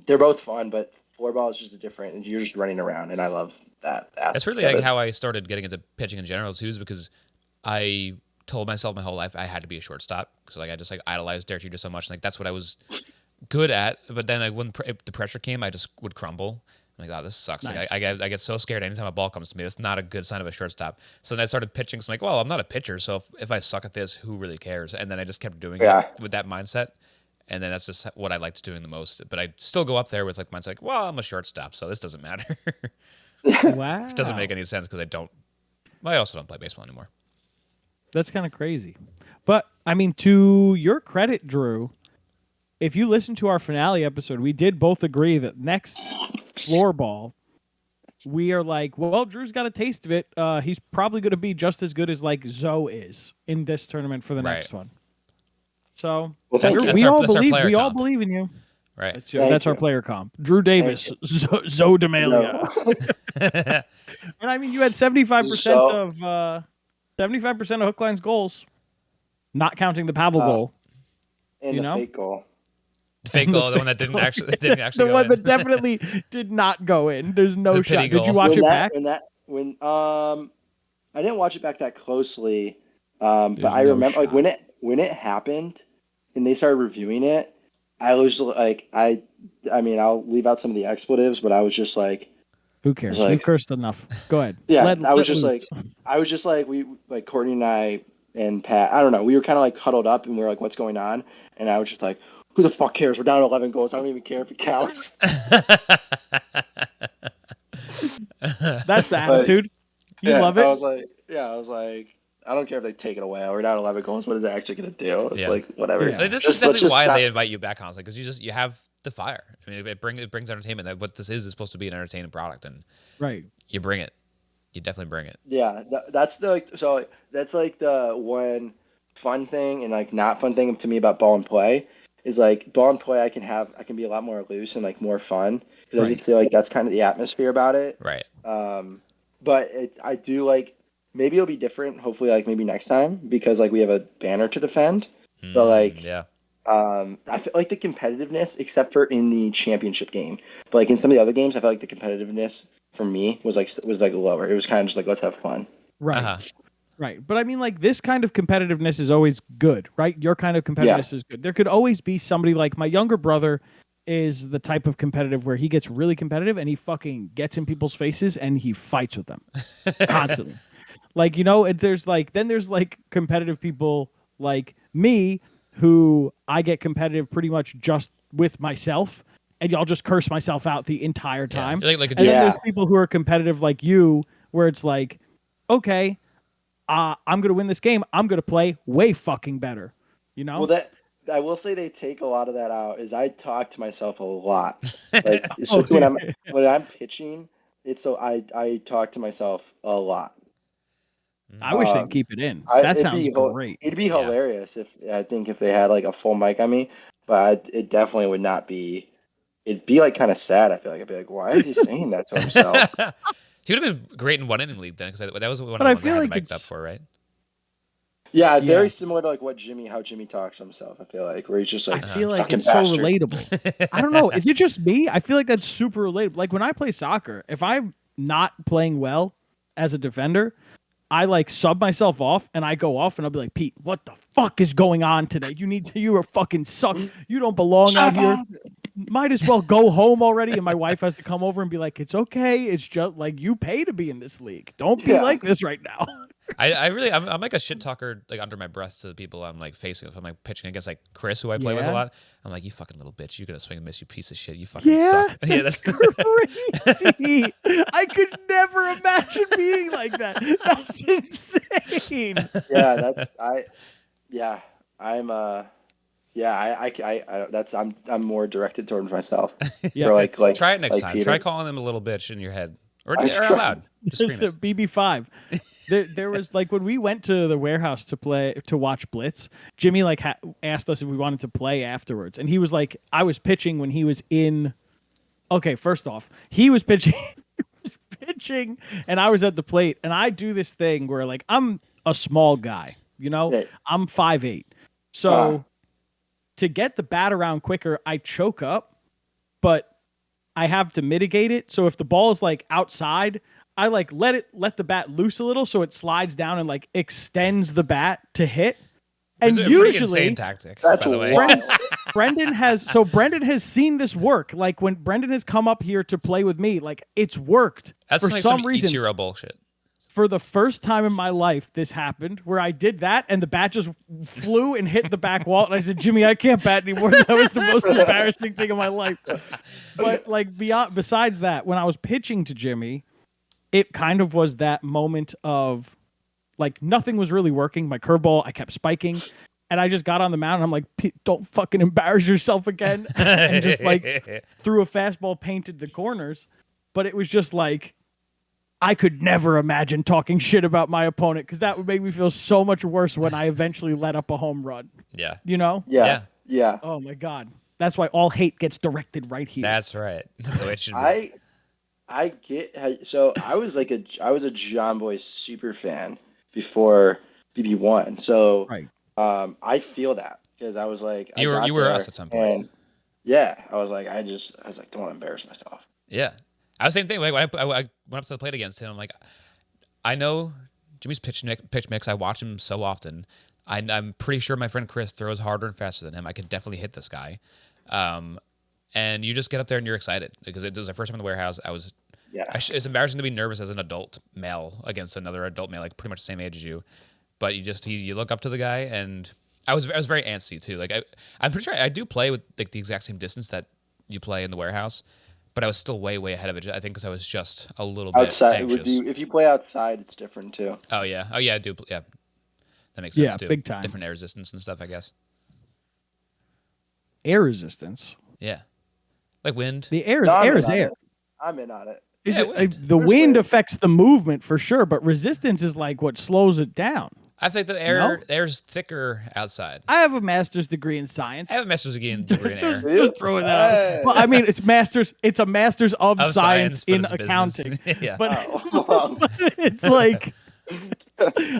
they're both fun, but floorball is just a different. And you're just running around, and I love that That's aspect really of like it. how I started getting into pitching in general too, is because I told myself my whole life I had to be a shortstop because like I just like idolized Derek Jeter so much. Like that's what I was good at. But then like when the pressure came, I just would crumble. I'm like, oh, this sucks. Like Nice. I get so scared anytime a ball comes to me. That's not a good sign of a shortstop. So then I started pitching. So I'm like, well, I'm not a pitcher. So if I suck at this, who really cares? And then I just kept doing it Yeah, with that mindset. And then that's just what I liked doing the most. But I still go up there with like mindset, like, well, I'm a shortstop, so this doesn't matter. Which doesn't make Wow. any sense because I don't. Well, I also don't play baseball anymore. That's kind of crazy. But I mean, to your credit, Drew, if you listen to our finale episode, we did both agree that next floorball, we are like, well, Drew's got a taste of it. He's probably going to be just as good as like Zoe is in this tournament for the Right. next one. So well, thank you, we all That's our believe player comp. in you. Right. That's thank our you, player comp. Drew thank Davis, you. Zoe D'Amelia. So, And I mean, you had 75% so of 75% of Hookline's goals, not counting the Pavel uh, goal. in You the know, fake goal. The fake And goal, the one that didn't actually the go one in. that definitely did not go in. There's no The pity shot. Did you goal. watch it back? When I didn't watch it back that closely, but There's I no remember like shot. when it happened and they started reviewing it, I was like I mean I'll leave out some of the expletives, but I was just like Who I was cares? We've like cursed enough. Go ahead. yeah Let loose. I was just like we like Courtney and I and Pat I don't know we were kind of like huddled up and we were like what's going on and I was just like who the fuck cares we're down 11 goals I don't even care if it counts That's the like attitude. You yeah love it. I was like I don't care if they take it away we're down 11 goals what is it actually gonna do it's Yeah. like whatever Yeah. Like, this is just let's definitely just why stop they invite you back constantly because you have the fire. I mean, it brings entertainment. That what this is supposed to be an entertaining product, and Right. you bring it. You definitely bring it. yeah that's the like, so that's like the one fun thing and like not fun thing to me about ball and play is like ball and play I can be a lot more loose and like more fun because I Right. just feel like that's kind of the atmosphere about it Right. but I do like maybe it'll be different hopefully like maybe next time because like we have a banner to defend but like Yeah. I feel like the competitiveness except for in the championship game but like in some of the other games I feel like the competitiveness for me was like lower it was kind of just like let's have fun. Right. Uh-huh. Right. But I mean, like, this kind of competitiveness is always good, right? Your kind of Yeah. competitiveness is good. There could always be somebody like my younger brother is the type of competitive where he gets really competitive and he fucking gets in people's faces and he fights with them constantly. Like, there's like competitive people like me who I get competitive pretty much just with myself and y'all just curse myself out the entire Yeah. time. You're like a And then gym. Yeah. there's people who are competitive like you where it's like, okay, I'm going to win this game. I'm going to play way fucking better. Well, that I will say they take a lot of that out. Is I talk to myself a lot, like Oh, especially when I'm pitching. It's so I talk to myself a lot. I wish they'd keep it in. I That sounds great. it'd be Yeah. hilarious if I think if they had like a full mic on me, but it definitely would not be. It'd be like kind of sad. I feel like I'd be like, why is he saying that to himself? He would have been great in one inning league then, because that was one of But the I ones I feel had like him mic'd up it's for, right? Yeah, Yeah. very similar to like how Jimmy talks to himself. I feel like where he's just I like, feel like fucking it's so bastard. relatable. I don't know. Is it just me? I feel like that's super relatable. Like when I play soccer, if I'm not playing well as a defender, I like sub myself off and I go off and I'll be like, Pete, what the fuck is going on today? You are fucking suck. You don't belong out Shut here. up. Might as well go home already. And my wife has to come over and be like, it's okay. It's just like you pay to be in this league. Don't be Yeah. like this right now. I'm like a shit talker, like under my breath to the people I'm like facing. If I'm like pitching against like Chris, who I play with a Yeah. lot, I'm like, you fucking little bitch, you're gonna swing and miss, you piece of shit, you fucking Yeah, suck. Yeah, that's crazy. I could never imagine being like that. That's insane. Yeah, yeah, I'm yeah, that's I'm more directed towards myself. Yeah. For try it next like time. Peter. Try calling them a little bitch in your head, or I out try. loud. Just scream There's a it. BB5. There was like when we went to the warehouse to watch Blitz, Jimmy like asked us if we wanted to play afterwards, and he was like, I was pitching when he was in. Okay, first off, he was pitching, he was pitching, and I was at the plate, and I do this thing where like I'm a small guy, Yeah. I'm 5'8", Uh, so to get the bat around quicker, I choke up, but I have to mitigate it. So if the ball is like outside, I like let the bat loose a little so it slides down and like extends the bat to hit. And It's a pretty insane usually tactic, that's by the way. wild. Brendan has seen this work. Like when Brendan has come up here to play with me, like it's worked. That's For like some reason, Ichiro bullshit. for the first time in my life, this happened where I did that and the bat just flew and hit the back wall. And I said, Jimmy, I can't bat anymore. That was the most embarrassing thing in my life. But like besides that, when I was pitching to Jimmy, it kind of was that moment of like nothing was really working. My curveball, I kept spiking. And I just got on the mound and I'm like, don't fucking embarrass yourself again. And just like threw a fastball, painted the corners. But it was just like, I could never imagine talking shit about my opponent because that would make me feel so much worse when I eventually let up a home run. Yeah. You know? Yeah. Yeah. Oh my God. That's why all hate gets directed right here. That's right. That's the way it should be. I get so I was a John Boy super fan before BB1. So Right. I feel that because I was like I You got were there us at some point. and yeah, I was like don't want to embarrass myself. Yeah. I was the same thing. Like when I went up to the plate against him, I'm like, I know Jimmy's pitch mix. I watch him so often. I'm pretty sure my friend Chris throws harder and faster than him. I could definitely hit this guy. And you just get up there and you're excited because it was the first time in the warehouse. Yeah. It's embarrassing to be nervous as an adult male against another adult male, like pretty much the same age as you. But you look up to the guy, and I was very antsy too. Like I'm pretty sure I do play with like the exact same distance that you play in the warehouse, but I was still way ahead of it. I think because I was just a little bit Outside anxious. if you play outside, it's different too. Oh yeah, I do. Yeah, that makes sense Yeah, too. big time. Different air resistance and stuff, I guess. Air resistance. Yeah, like wind. The air is No, I'm air in is on air. it. I'm in on it. Is Yeah, it, wind. the There's wind wind. affects the movement for sure, but resistance is like what slows it down. I think the air's thicker outside. I have a master's degree in science. I have a master's degree in air. Just throw it out. Hey. Well, I mean, it's a master's of Of science but in it's business. accounting. Yeah. But Oh. it's like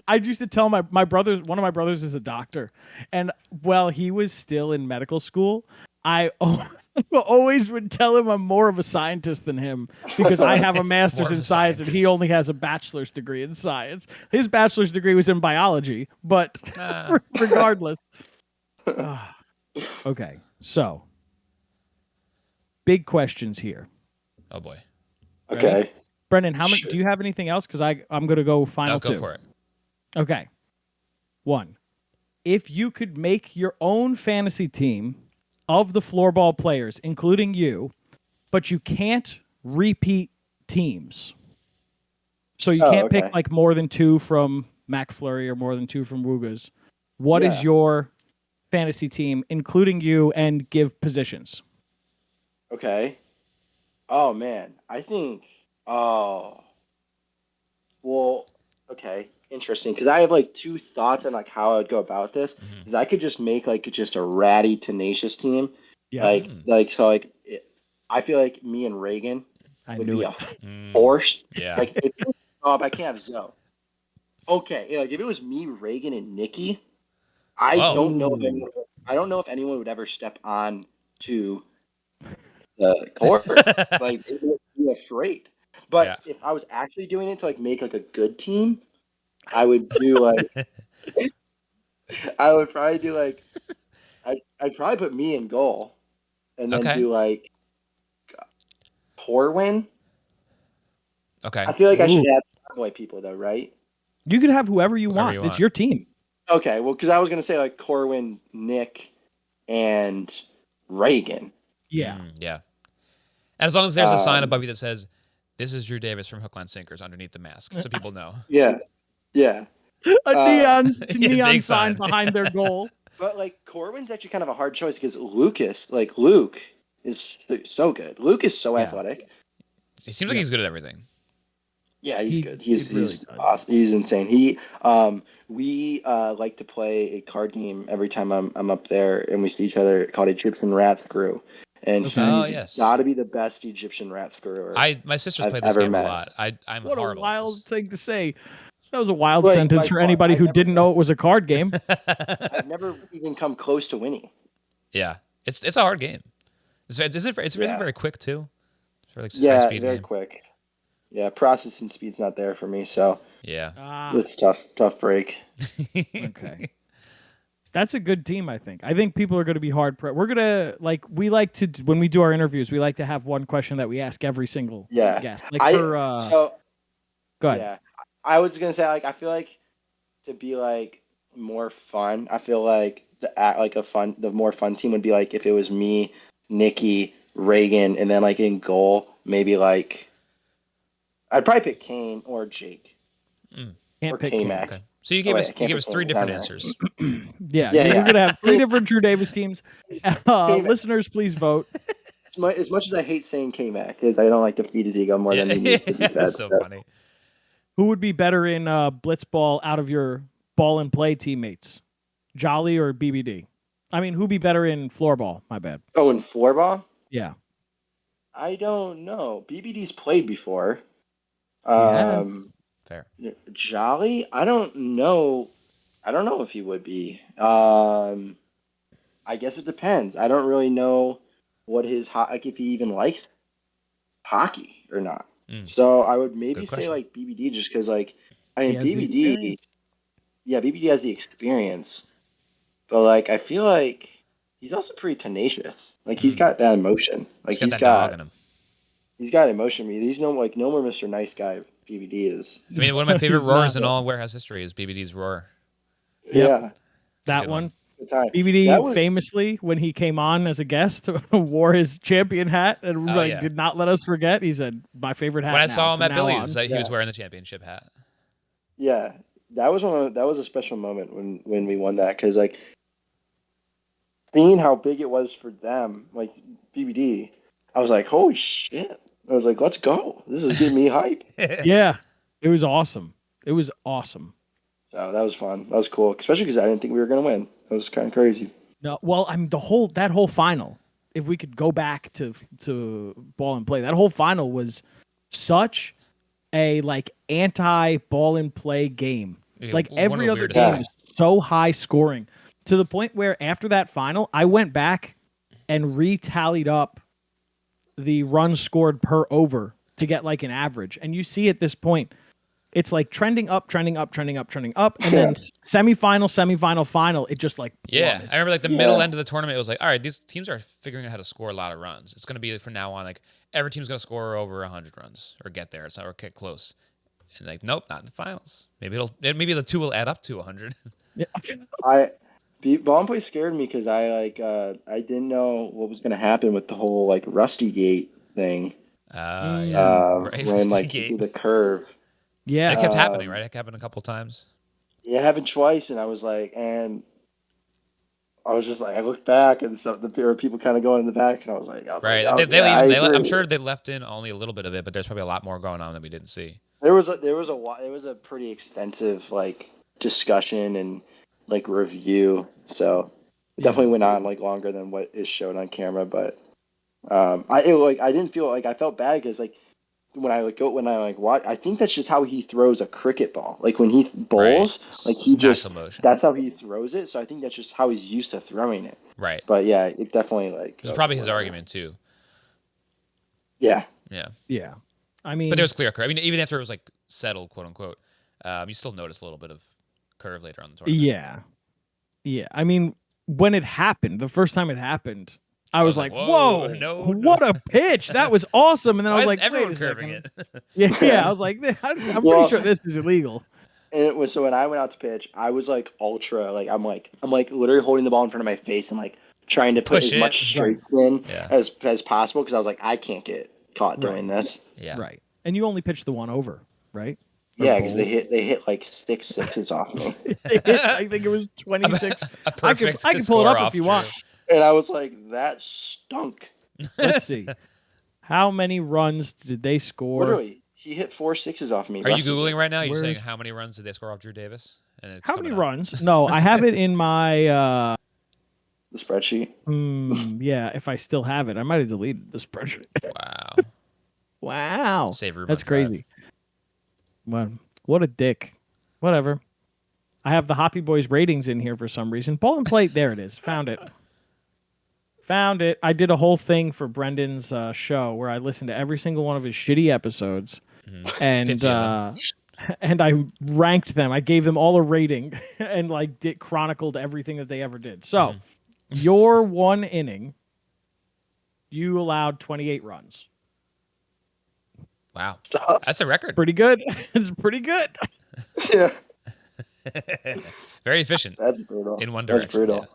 I used to tell my brother, one of my brothers is a doctor, and while he was still in medical school, I always would tell him I'm more of a scientist than him because I have a master's More of in a science and he scientist. only has a bachelor's degree in science. His bachelor's degree was in biology, but regardless. Okay, so big questions here. Oh boy. Okay. Brendan, how many Sure. do you have anything else? Because I'm gonna go final Go two. for it. Okay. One. If you could make your own fantasy team of the floorball players, including you, but you can't repeat teams. So you can't pick okay. like more than two from McFlurry or more than two from Woogas. What is Yeah. your fantasy team, including you, and give positions? Okay. Oh man, I think. Oh. Well, okay, interesting. Because I have like two thoughts on like how I would go about this. Mhm. Because I could just make like just a ratty, tenacious team. Yeah, I feel like me and Reagan I would knew be it. a force. Yeah. Like if it was, oh, but I can't have Zoe. Okay, yeah, like if it was me, Reagan, and Nikki, I Whoa. don't know if Ooh. anyone would ever step on to the court. Like they would be afraid. But Yeah. if I was actually doing it to like make like a good team, I would do like I would probably do like I'd probably put me in goal and then Okay. do like Corwin. Okay. I feel like I should Ooh. have boy people though, right? You could have whoever you Whoever want. you It's want. your team. Okay, well, because I was gonna say like Corwin, Nick, and Reagan. Yeah. Yeah. And as long as there's a sign Um, above you that says, "This is Drew Davis from Hook Line Sinkers" underneath the mask, so people know. yeah, yeah. A Uh, Yeah, neon big sign sign. behind their goal. but like Corwin's actually kind of a hard choice because Luke, is so good. Luke is so Yeah. athletic. He seems like Yeah. he's good at everything. Yeah, he's good. He really He's does. awesome. He's insane. We like to play a card game every time I'm up there and we see each other called Egyptian Rat Screw, and Okay. Oh he's yes. got to be the best Egyptian rat screwer My sisters I've played this ever game a met. lot. I'm What a horrible at wild this. thing to say. That was a wild Like sentence by for far, anybody who didn't know it was a card game. I've never even come close to winning. Yeah, it's a hard game. It's Yeah. very quick too. It's a really high Yeah, speed very game. quick. Yeah, processing speed's not there for me, so Yeah. Ah, it's tough break. okay. That's a good team, I think. I think people are going to be hard. We're going to, we like to, when we do our interviews, we like to have one question that we ask every single Yeah, guest. so Go ahead. yeah, I was gonna say like I feel like to be like more fun. I feel like the more fun team would be like if it was me, Nikki, Reagan, and then like in goal maybe like I'd probably pick Kane or Jake Can't or pick K Kane. Mac. Okay. So you Oh gave wait, us I can't pick three Kane. different Never mind. answers. Yeah, Yeah, you're yeah. going to have three different Drew Davis teams. K-Mac. Listeners, please vote. As much as I hate saying K Mac, because I don't like to feed his ego more than he needs to be fed. That's so funny. Who would be better in blitzball out of your ball and play teammates? Jolly or BBD? I mean, who'd be better in floorball? My bad. Oh, and floorball? Yeah. I don't know. BBD's played before. Yeah. Fair. Jolly? I don't know. I don't know if he would be. I guess it depends. I don't really know what like if he even likes hockey or not. So I would maybe Good say question. like BBD just because like I He mean has the BBD, experience. yeah, BBD has the experience, but like I feel like he's also pretty tenacious. Like he's got that emotion. Like He's got that dog in him. he's got emotion. He's no more Mr. Nice Guy. BBD is. I mean, one of my favorite He's roars not. in all warehouse history is BBD's roar. Yep. Yeah, That good one. good time. BBD That was famously, when he came on as a guest, wore his champion hat and yeah. did not let us forget. He said, "My favorite hat." When I now, saw him from at now Billy's, on." he was wearing the championship hat. yeah. That was a special moment when we won that because like seeing how big it was for them, like BBD, I was like, holy shit! I was like, let's go. This is getting me hype. Yeah, it was awesome. It was awesome. So that was fun. That was cool, especially because I didn't think we were gonna win. That was kind of crazy. No, well, I mean that whole final. If we could go back to ball and play, that whole final was such a anti ball and play game. Yeah, Like one of every the other weirdest game Yeah. was so high scoring to the point where after that final, I went back and re-tallied up the runs scored per over to get an average. And you see at this point, it's trending up, trending up, trending up, trending up, and then semifinal, final. It just Yeah, plummets. I remember the middle end of the tournament. It was like, all right, these teams are figuring out how to score a lot of runs. It's going to be from now on every team's going to score over 100 runs or get there. It's not or get close. And nope, not in the finals. Maybe the two will add up to 100. Yeah. Ball and play scared me because I didn't know what was gonna happen with the whole Rusty Gate thing. Yeah, right. When Rusty you do Gate. the curve. Yeah. It kept happening, right? It happened a couple times. Yeah, it happened twice, and I was like, and I was just like, I looked back, and there were people kind of going in the back, and I was like, Right. oh, They yeah, I I'm agree. sure they left in only a little bit of it, but there's probably a lot more going on that we didn't see. There was a pretty extensive discussion and review, so it definitely went on longer than what is shown on camera. But I didn't feel I felt bad because when I watch, I think that's just how he throws a cricket ball. Like when he bowls, he Natural just motion. that's how he throws it. So I think that's just how he's used to throwing it. Right. But yeah, it definitely Which is probably his argument too. Yeah. Yeah. Yeah. I mean, But there was clear curve. I mean, even after it was settled, quote unquote, you still notice a little bit of curve later on in the tournament. yeah. Yeah. I mean, when it happened, the first time it happened, I was like, whoa, whoa, no. what a pitch. That was awesome. And then I was like, everyone wait a curving second. it? Yeah. I was like, I'm Well- pretty sure this is illegal. And it was so when I went out to pitch, I was like ultra like I'm like literally holding the ball in front of my face and like trying to put Push as it. much straight Right. spin Yeah. as possible because I was like I can't get caught Right. doing this. Yeah. Right. And you only pitched the one over, right? Or Yeah, because bowl. they hit like 6 6s off me, They hit, I think it was 26. A I can perfect pull it score up off if you Drew. want. and I was like that stunk. Let's see. How many runs did they score? Literally, he hit 4 6s off me. Are you Rusty Googling did. right now? You're saying Where's- how many runs did they score off Drew Davis? And it's How many coming up. runs? No, I have it in my The spreadsheet. yeah, if I still have it. I might have deleted the spreadsheet. Wow. Wow. Save room That's on Drive. crazy. What a dick. Whatever. I have the Hoppy Boys ratings in here for some reason. Ball and plate, there it is. Found it. Found it. I did a whole thing for Brendan's show where I listened to every single one of his shitty episodes, and 50 of and I ranked them. I gave them all a rating, and like chronicled everything that they ever did. So, your one inning, you allowed 28 runs. Wow. Stop. That's a record. Pretty good. It's pretty good. Yeah, Very efficient that's brutal. in one That's direction. brutal. Yeah.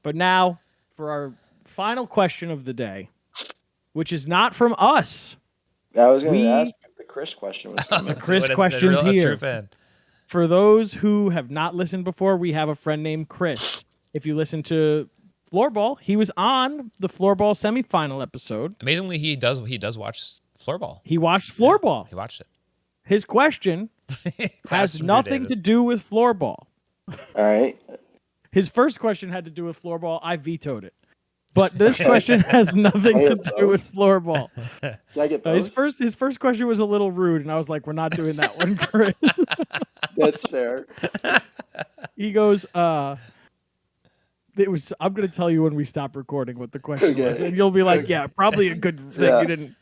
But now for our final question of the day, which is not from us. I was going We- to ask if the Chris question was coming. Chris What a question's a true here. fan. For those who have not listened before, we have a friend named Chris. If you listen to Floorball, he was on the Floorball semifinal episode. Amazingly, he does watch floorball. He watched Floorball. He watched it. His question Class has from Drew nothing Davis. to do with Floorball. All right. His first question had to do with Floorball. I vetoed it. But this question has nothing to do with Floorball. Can I get both? His first question was a little rude, and I was like, "We're not doing that one, Chris." That's fair. He goes, it was. I'm going to tell you when we stop recording what the question Okay. was, and you'll be like, "Yeah, probably a good thing Yeah. you didn't."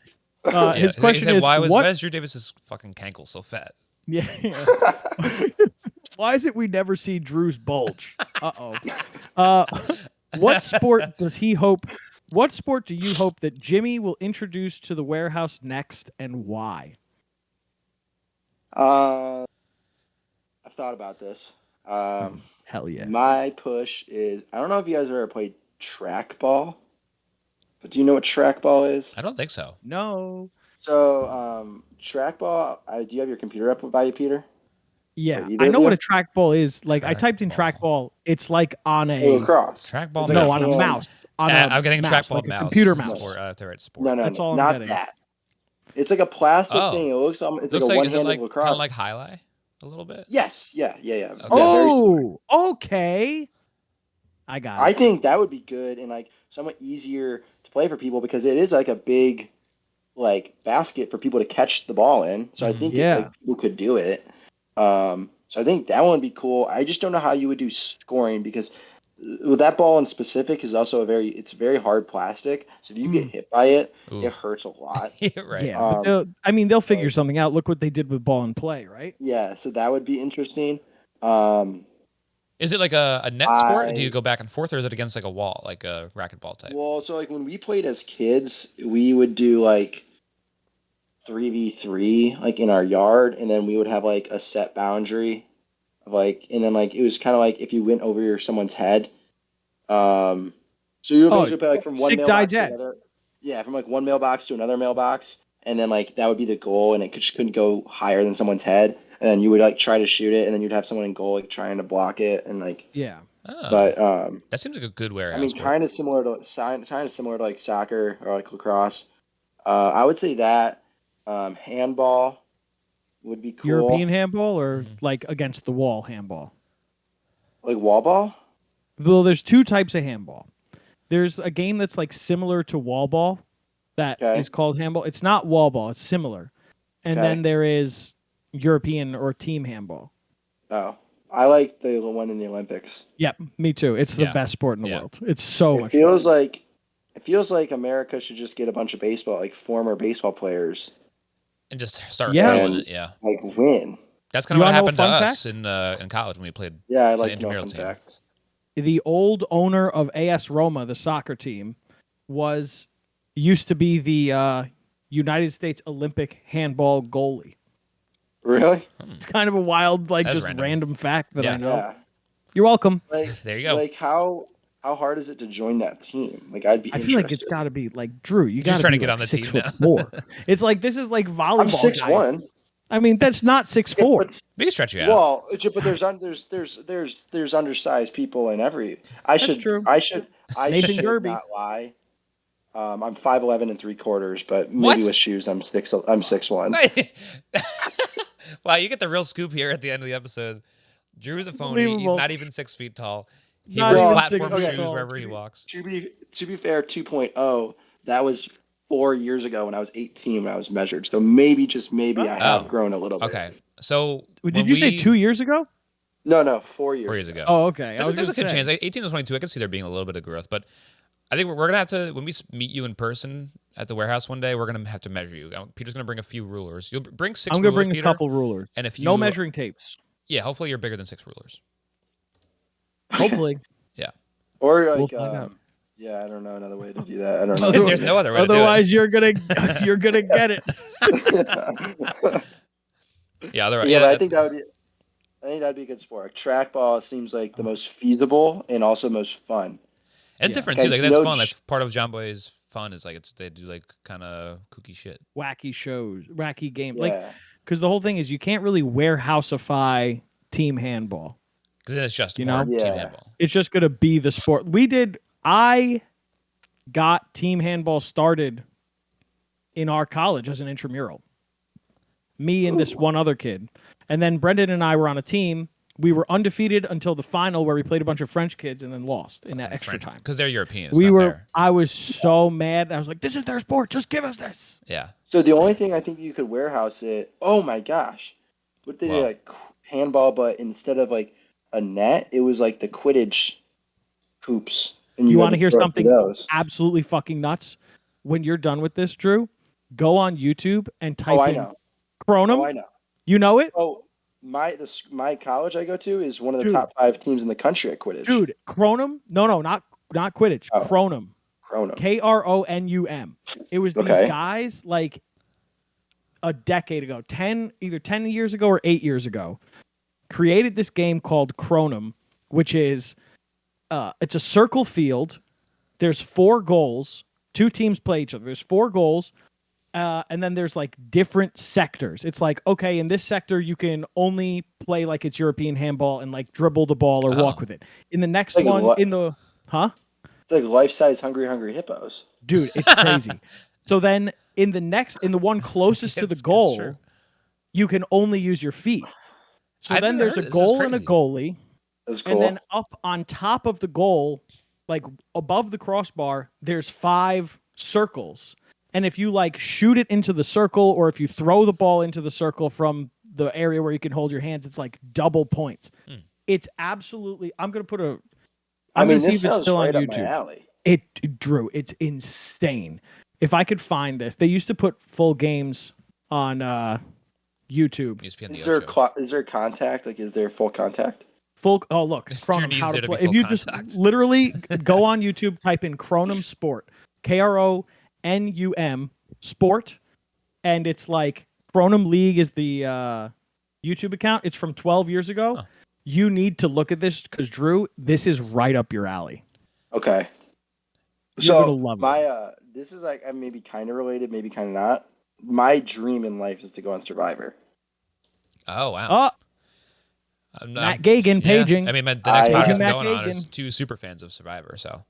Yeah. His He question said, is, why what? is Drew Davis's fucking cankle so fat? Yeah. Why is it we never see Drew's bulge? What sport does he hope? What sport do you hope that Jimmy will introduce to the warehouse next, and why? I've thought about this. Hell yeah. My push is I don't know if you guys ever played trackball, but do you know what trackball is? I don't think so. No. So trackball. Do you have your computer up by you, Peter? Yeah, either I of know you? what a trackball is. Like I typed in Trackball. trackball. It's like on Hey, a lacrosse. Trackball. It's like no a on a hand- mouse. On a I'm getting mouse, trackball like a mouse. computer mouse. Sport, to write sport. No, That's all I'm not getting. that. It's like a plastic Oh. thing. It looks. It's Looks like a like, is it one-handed like lacrosse. kind of like highlight a little bit? Yes. Yeah. Okay. Yeah, very similar. Oh, okay. I got I it. think that would be good and like somewhat easier to play for people because it is like a big like basket for people to catch the ball in. So I think Yeah. people could do it. So I think that one would be cool. I just don't know how you would do scoring because with that ball in specific is also it's very hard plastic. So if you get hit by it, Ooh. it hurts a lot. Yeah, right. Yeah, but they'll figure something out. Look what they did with ball and play, right? Yeah, so that would be interesting. Is it like a net sport? Do you go back and forth, or is it against like a wall, like a racquetball type? Well, so like when we played as kids, we would do like 3v3 like in our yard, and then we would have like a set boundary of like, and then like it was kind of like if you went over someone's head. So you would basically play like from one sick die mailbox to dead. another. Yeah, from like one mailbox to another mailbox, and then like that would be the goal, and it just couldn't go higher than someone's head, and then you would like try to shoot it, and then you'd have someone in goal like trying to block it, and like. Yeah. Oh, But that seems like a good warehouse. I mean, sport. kind of similar to like soccer or like lacrosse. I would say that handball would be cool. European handball or like against the wall handball? Like wall ball. Well, there's two types of handball. There's a game that's like similar to wall ball that is Okay. called handball. It's not wall ball, it's similar. And Okay. then there is European or team handball. Oh, I like the one in the Olympics. Yep, me too. It's the Yeah. best sport in the Yeah. world. It's so It much feels fun. like America should just get a bunch of former baseball players, And just start Yeah. hurling it. Yeah, like win. that's kind You of what wanna know a happened to fun us fact? in college when we played. Yeah, I The like to know intramural fun team. fact. The old owner of AS Roma, the soccer team, used to be the United States Olympic handball goalie. Really? It's kind of a wild, like, That's just random. random fact that I Yeah. know. Yeah. You're welcome. Like, There you go. like how hard is it to join that team? Like, I'd be I feel like it's interested. got to be like Drew. You got Just to trying be to get like on the 6'4". It's like this is like volleyball. I'm 6'1". I mean, that's not 6'4". We can stretch you out. Well, but there's undersized people in every. I That's should true. I should I Nathan should Gerby. not lie. I'm 5'11" and 3/4, but maybe What? with shoes I'm 6'1". Wow, you get the real scoop here at the end of the episode. Drew's a phony. He's Unbelievable. not even 6 feet tall. He Not wears even platform 6 feet shoes tall. wherever he walks. To be fair, 2.0, that was 4 years ago when I was 18 when I was measured. So maybe just maybe I have Oh. grown a little bit. Okay. So Did you say 2 years ago? No, 4 years. 4 years ago. Oh, okay. There's a good chance. 18 to 22, I can see there being a little bit of growth, but I think we're gonna have to, when we meet you in person at the warehouse one day, we're gonna have to measure you. Peter's gonna bring a few rulers. You'll bring 6 I'm rulers, gonna bring Peter, a couple rulers. and if you No measuring tapes. Yeah, hopefully you're bigger than 6 rulers. Hopefully. Yeah. Or like We'll find out. yeah, I don't know another way to do that. I don't know. There's no other way Otherwise, to you're gonna get it. Yeah, otherwise, yeah, but I think that'd be a good sport. Trackball seems like the most feasible and also most fun. and Yeah. different too. Okay, Like that's no fun. sh- That's part of John Boy's fun. Is like they do like kind of kooky shit. Wacky shows, wacky games. Yeah. Like, because the whole thing is you can't really warehousify team handball. Because it's just You more know? team Yeah. handball. It's just gonna be the sport. I got team handball started in our college as an intramural. Me and this one other kid. And then Brendan and I were on a team. We were undefeated until the final where we played a bunch of French kids and then lost in that extra time. Because they're European. It's not fair. I was so mad. I was like, this is their sport. Just give us this. Yeah. So the only thing I think you could warehouse it. Oh my gosh, what they do Wow. like handball, but instead of like a net, it was like the Quidditch hoops. And You had want to hear throw something through those. absolutely fucking nuts? When you're done with this, Drew, go on YouTube and type Oh, I in know. Cronum. Oh, I know. You know it? Oh, my college I go to is one of the Dude. top 5 teams in the country at Quidditch. Dude, Cronum? No, not Quidditch. Oh. Cronum. Cronum. Kronum. It was these Okay. guys like a decade ago, either 10 years ago or 8 years ago, created this game called Cronum, which is it's a circle field. There's 4 goals. 2 teams play each other. There's 4 goals. And then there's like different sectors. It's like, okay, in this sector, you can only play like it's European handball and like dribble the ball or walk with it. In the next Like one, what? It's like life-size Hungry Hippos. Dude, it's crazy. So then in the one closest to the That's goal, true. you can only use your feet. So I've then never there's heard a this. This is goal and a crazy. goalie. That's cool. And then up on top of the goal, like above the crossbar, there's 5 circles. And if you like shoot it into the circle or if you throw the ball into the circle from the area where you can hold your hands, it's like double points. It's absolutely I'm gonna this see if it's sounds still right on up my YouTube. alley. Drew, it's insane. If I could find this, they used to put full games on YouTube. ESPN Is the there Ocho. is there contact? Like, is there full contact? Oh look, Drew Cronum, needs how there to to be play. If full you contact. just literally go on YouTube, type in Cronum Sport, Kronum Sport, and it's like Cronum League is the YouTube account. It's from 12 years ago. Huh. You need to look at this because Drew, this is right up your alley. Okay. You're So gonna love it. this is like maybe kind of related, maybe kind of not. My dream in life is to go on Survivor. Oh wow. Oh, Matt Gagan paging. I mean, the next I- podcast Paging we're Matt going on is Gagan. 2 super fans of Survivor. So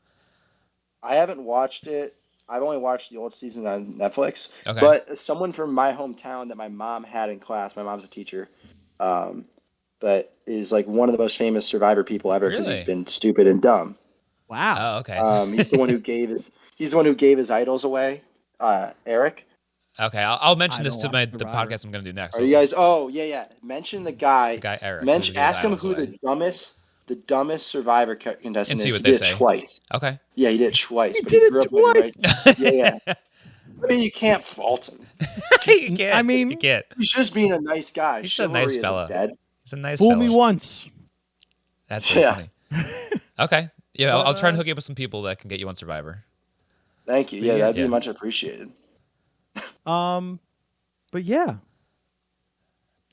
I haven't watched it. I've only watched the old season on Netflix. Okay. But someone from my hometown that my mom had in class, my mom's a teacher, but is like one of the most famous Survivor people ever because Really? he's been stupid and dumb. Wow. oh okay. He's the one who gave his idols away. Eric. Okay, I'll mention I this don't to watch the Survivor. podcast I'm going to do next. Are you guys? Oh yeah. Mention the guy. The guy Eric. Ask him who the dumbest Survivor contestant And see is. what He they did it say. twice. Okay. Yeah, he did it twice. He but did it grew up twice? Yeah. I mean, you can't fault him. you can't. I mean- you can't. He's just being a nice guy. He's a nice Chivalry fella. isn't dead. He's a nice Fool fella. me once. That's really Yeah. funny. Okay. Yeah, I'll try and hook you up with some people that can get you on Survivor. Thank you. Yeah, that'd Yeah. be much appreciated. But yeah.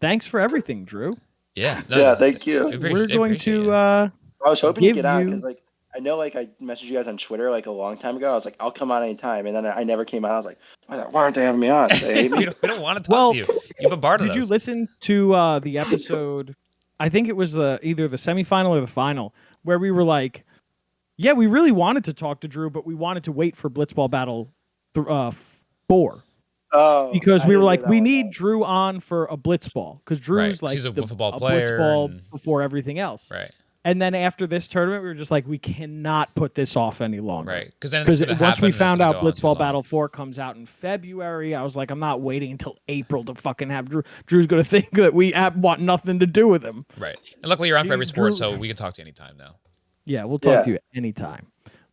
thanks for everything, Drew. Yeah. No, Yeah, thank you. We're going to I was hoping to give get on you. because like I know like I messaged you guys on Twitter like a long time ago. I was like, I'll come on anytime, and then I never came on. I was like, why aren't they having me on? They hate me. we don't want to talk Well, to you. You bombarded Did us. you listen to the episode? I think it was either the semifinal or the final where we were like, yeah, we really wanted to talk to Drew, but we wanted to wait for Blitzball Battle 4 Oh, because I we were didn't hear like, that we one. need Drew on for a Blitzball because Right. Drew's like She's a the wiffle ball a player. Blitzball And, before everything else. right. And then after this tournament, we were just like, we cannot put this off any longer. Right. Because then it's going to once happen. we and it's found gonna out go on too Blitzball long. Battle 4 comes out in February, I was like, I'm not waiting until April to fucking have Drew. Drew's going to think that we want nothing to do with him. Right. And luckily you're on for every Drew- sport, so we can talk to you anytime now. Yeah, we'll talk Yeah. to you anytime.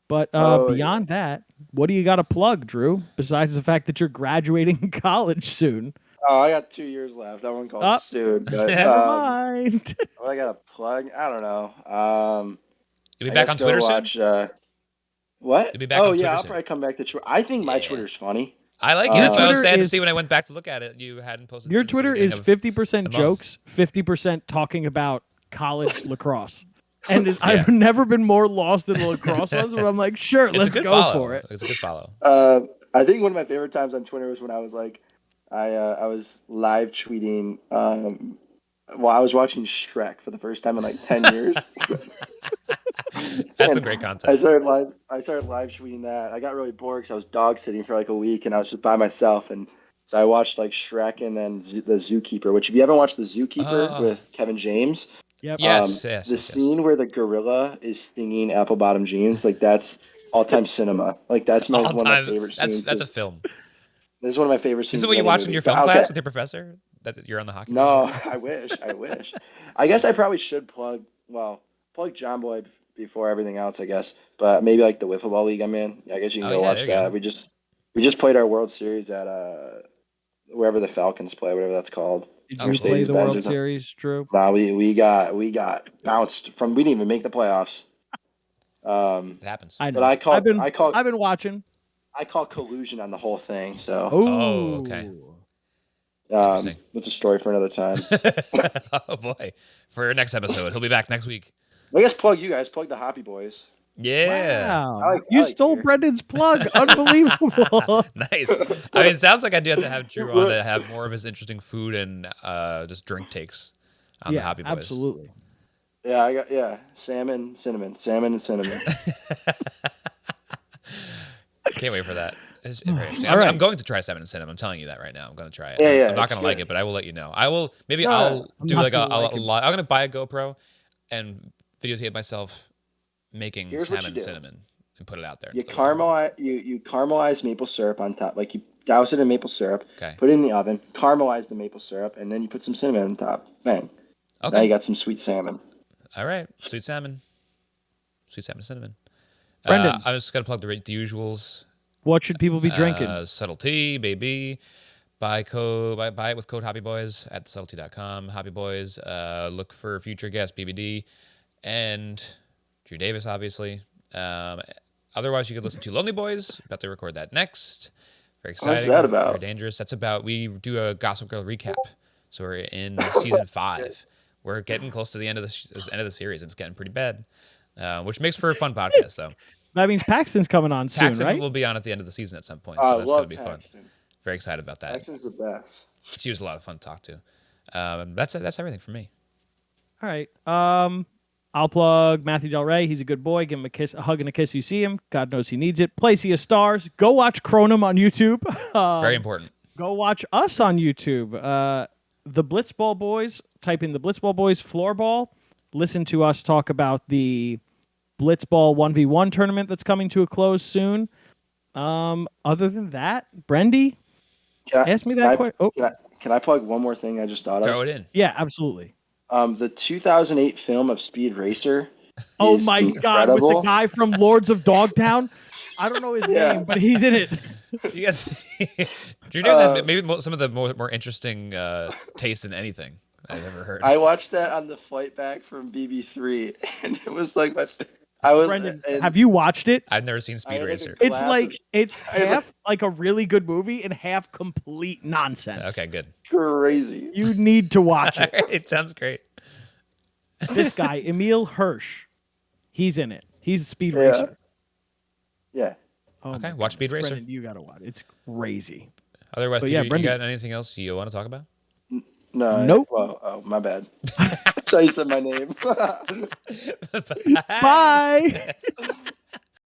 But Oh, beyond that, what do you got to plug, Drew, besides the fact that you're graduating college soon? Oh, I got 2 years left. That one called Up. soon. But Never mind. what I got to plug? I don't know. You'll be I back guess on Twitter go soon? watch, what? You'll be back Oh on yeah, Twitter I'll soon. probably come back to Twitter. I think my Yeah. Twitter's funny. I like it. That's why I was Twitter sad to is- see when I went back to look at it. You hadn't posted Your since the Twitter beginning is of 50% the month. jokes, 50% talking about college lacrosse. And I've never been more lost in the lacrosse ones where I'm like, sure, It's a let's good go follow. for it. It's a good follow. I think one of my favorite times on Twitter was when I was like, I was live tweeting. Well, I was watching Shrek for the first time in like 10 years. That's And some great I content. started live tweeting that. I got really bored because I was dog sitting for like a week and I was just by myself. And so I watched like Shrek and then the Zookeeper. Which if you haven't watched the Zookeeper with Kevin James, Yep. Yes, the scene where the gorilla is singing Apple Bottom Jeans, like that's all-time cinema. Like that's one of my favorite scenes. That's a film. This is one of my favorite scenes. Is it what you of any watch in movie. your But film class with your professor? That you're on the hockey team? No, I wish. I guess I probably should plug John Boy before everything else, I guess. But maybe like the Wiffle Ball League I'm in. I guess you can go watch there you that. go. We just played our World Series at wherever the Falcons play, whatever that's called. Did Oh, you cool. play the World Mercedes-Benz. Series, Drew? Nah, we got bounced from. We didn't even make the playoffs. It happens. I know. But I've been watching. I call collusion on the whole thing. So Oh, okay. it's a story for another time. Oh boy! For your next episode, he'll be back next week. I guess plug you guys. Plug the Hoppy Boys. Yeah. Wow. I like stole you. Brendan's plug. Unbelievable. Nice. I mean, it sounds like I do have to have Drew on to have more of his interesting food and just drink takes on the Hoppy Boys. Absolutely. Yeah, I got salmon, cinnamon, salmon and cinnamon. Can't wait for that. It's very interesting. All right. I'm going to try salmon and cinnamon. I'm telling you that right now. I'm going to try it. Yeah, I'm not it's going to like good. it, but I will let you know. I will. Maybe No, I'll I'm do not like gonna like it. I'm going to buy a GoPro and videotape myself making Here's what salmon you do. cinnamon and put it out there. You to the world. caramelize maple syrup on top. Like you douse it in maple syrup, Okay. put it in the oven, caramelize the maple syrup, and then you put some cinnamon on top. Bang. Now Okay. you got some sweet salmon. All right. Sweet salmon. Sweet salmon cinnamon. Brendan. I was going to plug the usuals. What should people be drinking? Subtlety, baby. Buy it with code HoppyBoys at subtlety.com. Hoppy Boys. Look for future guest BBD and Drew Davis, obviously. Otherwise, you could listen to Lonely Boys. About to record that next. Very exciting. What's that about? Very dangerous. That's about, we do a Gossip Girl recap. So we're in season 5. We're getting close to the end of the series, and it's getting pretty bad, which makes for a fun podcast, though. That means Paxton's coming on soon, Paxton right? will be on at the end of the season at some point, I so that's going to love be fun. Paxton. Very excited about that. Paxton's the best. She was a lot of fun to talk to. That's everything for me. All right. I'll plug Matthew Del Rey. He's a good boy. Give him a hug and a kiss. You see him. God knows he needs it. Play Sea of Stars. Go watch Cronum on YouTube. Very important. Go watch us on YouTube. The Blitzball Boys. Type in the Blitzball Boys floorball. Listen to us talk about the Blitzball 1v1 tournament that's coming to a close soon. Other than that, Brendy, ask me that question. Oh, Can I plug one more thing I just thought Throw of? it in. yeah, absolutely. The 2008 film of Speed Racer. Oh is my God, with incredible. the guy from Lords of Dogtown. I don't know his Yeah. name, but he's in it. You guys, Drew Davis has maybe some of the more interesting taste in anything I've ever heard. I watched that on the flight back from BB3, and it was like I was. Brendan, and have you watched it? I've never seen I Speed had like a Racer. glass It's of- half like a really good movie and half complete nonsense. Okay, good. crazy. You need to watch All it. right, it sounds great. This guy, Emil Hirsch, he's in it. He's a speed Yeah. racer. Yeah. Oh Okay, my watch Speed goodness. Racer. Brendan, you gotta watch it. It's crazy. Otherwise, But Peter, yeah, you Brendan. got anything else you want to talk about? No. Nope. Well, oh, my bad. I thought you said my name. Bye.